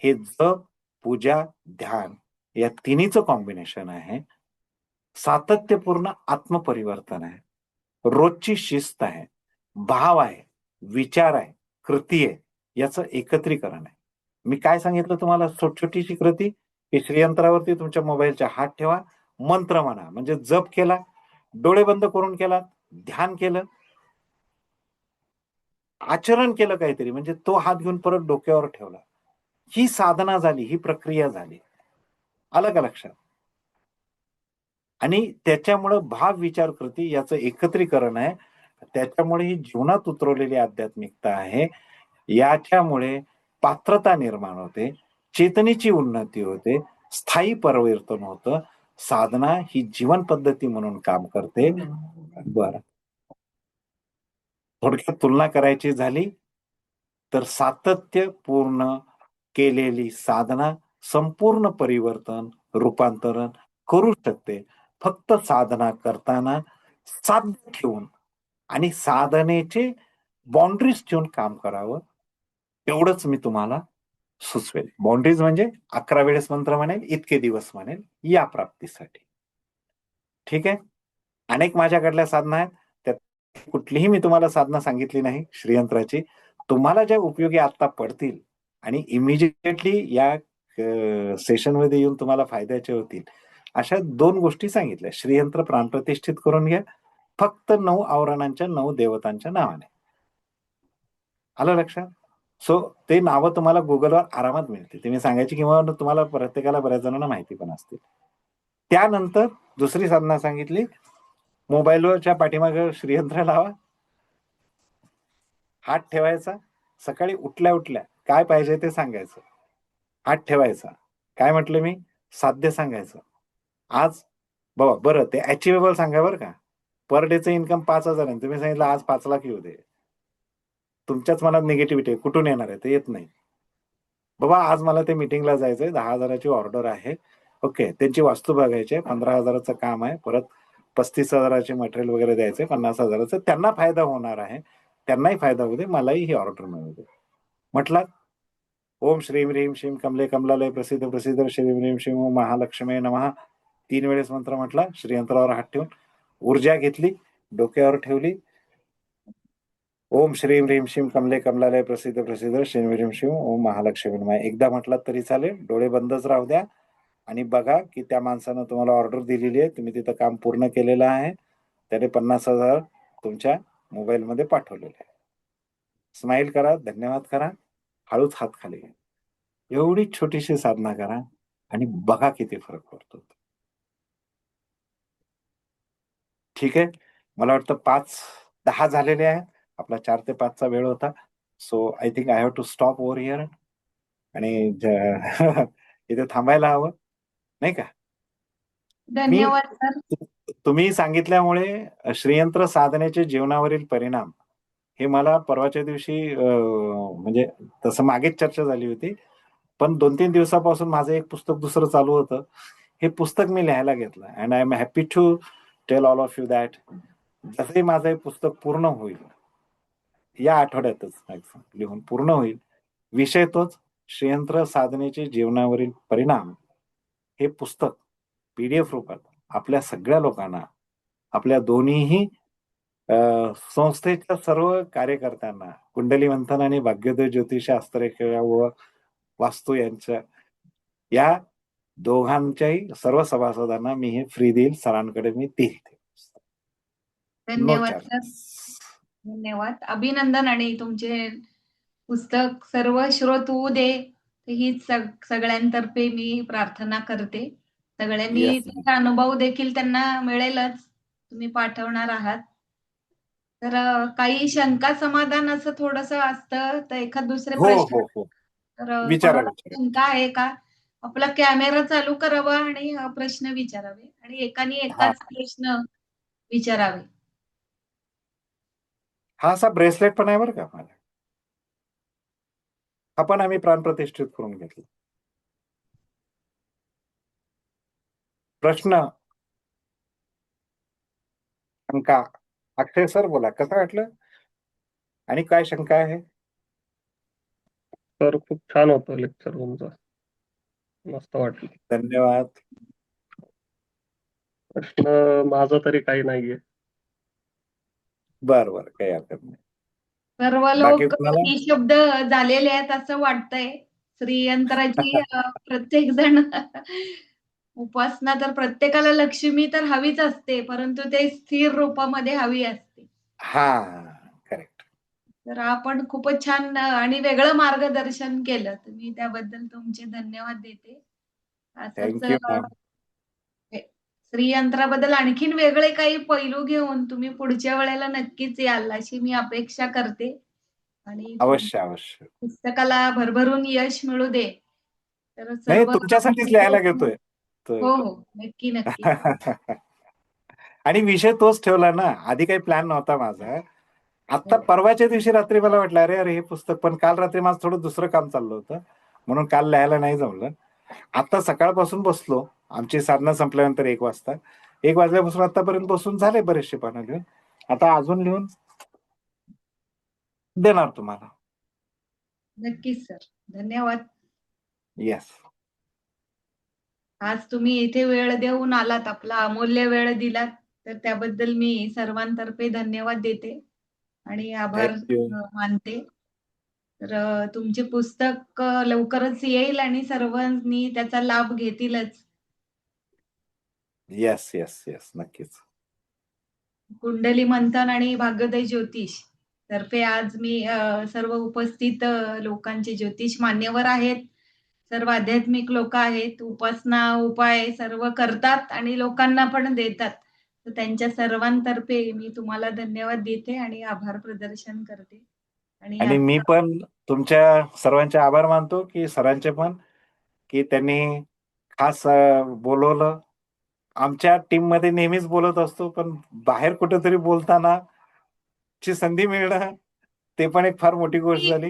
हे जप, पूजा, ध्यान या तिन्हीचं कॉम्बिनेशन आहे. सातत्यपूर्ण आत्मपरिवर्तन आहे, रोजची शिस्त आहे, भाव आहे, विचार आहे, कृती आहे, याचं एकत्रीकरण आहे. मी काय सांगितलं तुम्हाला, छोटीशी कृती की श्रीयंत्रावरती तुमच्या मोबाईलच्या हात ठेवा, मंत्र म्हणा, म्हणजे जप केला, डोळे बंद करून केला, ध्यान केलं, आचरण केलं काहीतरी, म्हणजे तो हात घेऊन परत डोक्यावर ठेवला, ही साधना झाली, ही प्रक्रिया झाली. आलं का लक्षात? आणि त्याच्यामुळं भाव विचार कृती याचं एकत्रीकरण आहे. त्याच्यामुळे ही जीवनात उतरवलेली आध्यात्मिकता आहे. याच्यामुळे पात्रता निर्माण होते, चेतनेची उन्नती होते, स्थायी परिवर्तन होतं. साधना ही जीवन पद्धती म्हणून काम करते. बरं, थोडक्यात तुलना करायची झाली तर सातत्यपूर्ण केलेली साधना संपूर्ण परिवर्तन, रूपांतरण करू शकते. फक्त साधना करताना साध्य ठेवून आणि साधनेचे बाउंड्रीज ठेवून काम करावं, एवढंच मी तुम्हाला सुचवेल. बाउंड्रीज म्हणजे 11 वेळेस मंत्र म्हणेल, इतके दिवस म्हणेल, या प्राप्तीसाठी. ठीक आहे. अनेक माझ्याकडल्या साधना आहेत, त्यात कुठलीही मी तुम्हाला साधना सांगितली नाही श्रीयंत्राची. तुम्हाला ज्या उपयोगी आता पडतील आणि इमिजिएटली या सेशनमध्ये येऊन तुम्हाला फायद्याचे होतील, अशा 2 गोष्टी सांगितल्या. श्रीयंत्र प्राणप्रतिष्ठित करून घ्या, फक्त 9 आवरणांच्या 9 देवतांच्या नावाने. आलं लक्षात? सो ते नावं तुम्हाला गुगलवर आरामात मिळतील. ते मी सांगायची किंवा तुम्हाला प्रत्येकाला बऱ्याच जणांना माहिती पण असतील. त्यानंतर दुसरी साधना सांगितली, मोबाईलवरच्या पाठीमागे श्रीयंत्र लावा, हात ठेवायचा, सकाळी उठल्या उठल्या काय पाहिजे ते सांगायचं, हात ठेवायचा. काय म्हटलं मी? साध्य सांगायचं. आज बाबा बरं, ते अचिवेबल सांगा बरं का. पर डेचं इन्कम 5,000 आहे, तुम्ही सांगितलं आज 5 लाख येऊ दे. तुमच्याच मनात निगेटिव्हिटी आहे, कुठून येणार आहे, ते येत नाही. बाबा आज मला ते मीटिंगला जायचंय, 10,000ची ऑर्डर आहे, ओके, त्यांची वास्तू बघायची आहे, 15,000चं काम आहे, परत 35,000चे मटेरियल वगैरे द्यायचे, 50,000चं, त्यांना फायदा होणार आहे, त्यांनाही फायदा होऊ दे, मलाही ही ऑर्डर मिळू दे. म्हटलं ओम श्रीम ह्रीम श्रीम कमले कमलालय प्रसिद्ध प्रसिद्ध श्रीम ह्रीम श्रीम ओम महालक्ष्मी नमः 3 वेळेस मंत्र म्हटला, श्रीयंत्रावर हात ठेवून ऊर्जा घेतली, डोक्यावर ठेवली, ओम श्रीम ह्रीम श्रीम कमले कमलालय प्रसिद्ध प्रसिद्ध श्रीम ह्रीम श्रीम ओम महालक्ष्मी नमः एकदा म्हटलात तरी चालेल. डोळे बंदच राहू द्या आणि बघा की त्या माणसानं तुम्हाला ऑर्डर दिलेली आहे, तुम्ही तिथं काम पूर्ण केलेलं आहे, त्याने 50,000 तुमच्या मोबाईलमध्ये पाठवलेले आहे. स्माइल करा, धन्यवाद करा, हळूच हात खाली घ्या. एवढी छोटीशी साधना करा आणि बघा किती फरक पडतो. ठीक आहे. मला वाटतं 5:10 झालेले आहेत. आपला 4 ते 5 चा वेळ होता. So I think I have to stop over here. आणि इथे थांबायला हवं, नाही का? धन्यवाद सर. तुम्ही सांगितल्यामुळे श्रीयंत्र साधनेचे जीवनावरील परिणाम हे मला परवाच्या दिवशी म्हणजे तसं मागेच चर्चा झाली होती, पण 2-3 दिवसापासून माझं एक पुस्तक दुसरं चालू होतं. हे पुस्तक मी लिहायला घेतलं and I am happy to tell all of you that जसंही माझं हे पुस्तक पूर्ण होईल, या आठवड्यातच मॅक्सिमम लिहून पूर्ण होईल, विषय तोच, श्रीयंत्र साधनेचे जीवनावरील परिणाम. हे पुस्तक पीडीएफ रूपात आपल्या सगळ्या लोकांना, आपल्या दोन्हीही संस्थेच्या सर्व कार्यकर्त्यांना, कुंडली मंथन आणि भाग्योदय ज्योतिष हस्तरेखा व वास्तू यांच्या या दोघांच्याही सर्व सभासदांना मी हे फ्री देईल. सरांकडे मी देईल. नो धन्यवाद सर. चार्ज. धन्यवाद, अभिनंदन. आणि तुमचे पुस्तक सर्व श्रोत दे, हीच सगळ्यांतर्फे मी प्रार्थना करते. सगळ्यांनी Yes. त्याचा अनुभव देखील त्यांना मिळेलच, तुम्ही पाठवणार आहात. तर काही शंका समाधान असं थोडंसं असतं, तर एखाद दुसरे हो प्रश्न. हो हो तर विचारा कोणाला विचारा. शंका आहे का? आपला कॅमेरा चालू करावा आणि प्रश्न विचारावे, आणि एकाने हा एकाच प्रश्न विचारावे. हा असा ब्रेसलेट पण आहे बरं का मला, हा पण आम्ही प्राणप्रतिष्ठित करून घेतला. प्रश्न, शंका? अक्षय सर बोला, कसं वाटलं आणि काय शंका आहे? सर खूप छान होतं लेक्चर तुमचं. मस्त वाटलं. धन्यवाद. प्रश्न माझा तरी काही नाहीये. बर बर, काही हरकत नाही. सर्व बाकी लोक तुम्हाला? निशब्द झालेले आहेत असं वाटतंय. श्रीयंत्राची प्रत्येक जण उपासना तर प्रत्येकाला लक्ष्मी तर हवीच असते, परंतु ते स्थिर रूपामध्ये हवी असते. हा, करेक्ट. तर आपण खूपच छान आणि वेगळं मार्गदर्शन केलं. मी त्याबद्दल तुमचे धन्यवाद देते. असंच थँक्यू मॅम. श्रीयंत्राबद्दल आणखीन वेगळे काही पैलू घेऊन तुम्ही पुढच्या वेळेला नक्कीच याल अशी मी अपेक्षा करते. आणि अवश्य अवश्य. पुस्तकाला भरभरून यश मिळू दे. तर नाही, सर्व तुमच्यासाठीच लिहायला घेतोय. हो, हो. नक्की, नक्की. आणि विषय तोच ठेवला ना, आधी काही प्लॅन नव्हता माझा. आता हो. परवाच्या दिवशी रात्री मला वाटलं अरे अरे हे पुस्तक, पण काल रात्री माझं थोडं दुसरं काम चाललं होतं, म्हणून काल लिहायला नाही जमलं. आता सकाळपासून बसलो, आमची साधना संपल्यानंतर 1 वाजता. 1 वाजल्यापासून आतापर्यंत बसून झाले बरेचसे पानं लिहून. आता अजून लिहून देणार तुम्हाला. नक्कीच सर. धन्यवाद. येस. आज तुम्ही इथे वेळ देऊन आलात, आपला अमूल्य वेळ दिलात, तर त्याबद्दल मी सर्वांतर्फे धन्यवाद देते आणि आभार थँक्यू. मानते. तर तुमचे पुस्तक लवकरच येईल आणि सर्वांनी त्याचा लाभ घेतीलच. येस येस येस, नक्कीच. कुंडली मंथन आणि भाग्योदय ज्योतिष तर्फे आज मी सर्व उपस्थित लोकांचे, ज्योतिष मान्यवर आहेत, सर्व आध्यात्मिक लोक आहेत, उपासना उपाय सर्व करतात आणि लोकांना पण देतात. तर त्यांच्या सर्वांतर्फे मी तुम्हाला धन्यवाद देते आणि आभार प्रदर्शन करते. आणि मी पण तुमच्या सर्वांचे आभार मानतो, की सरांचे पण, की त्यांनी खास बोलवलं. आमच्या टीम मध्ये नेहमीच बोलत असतो, पण बाहेर कुठेतरी बोलताना ची संधी मिळणं, ते पण एक फार मोठी गोष्ट झाली.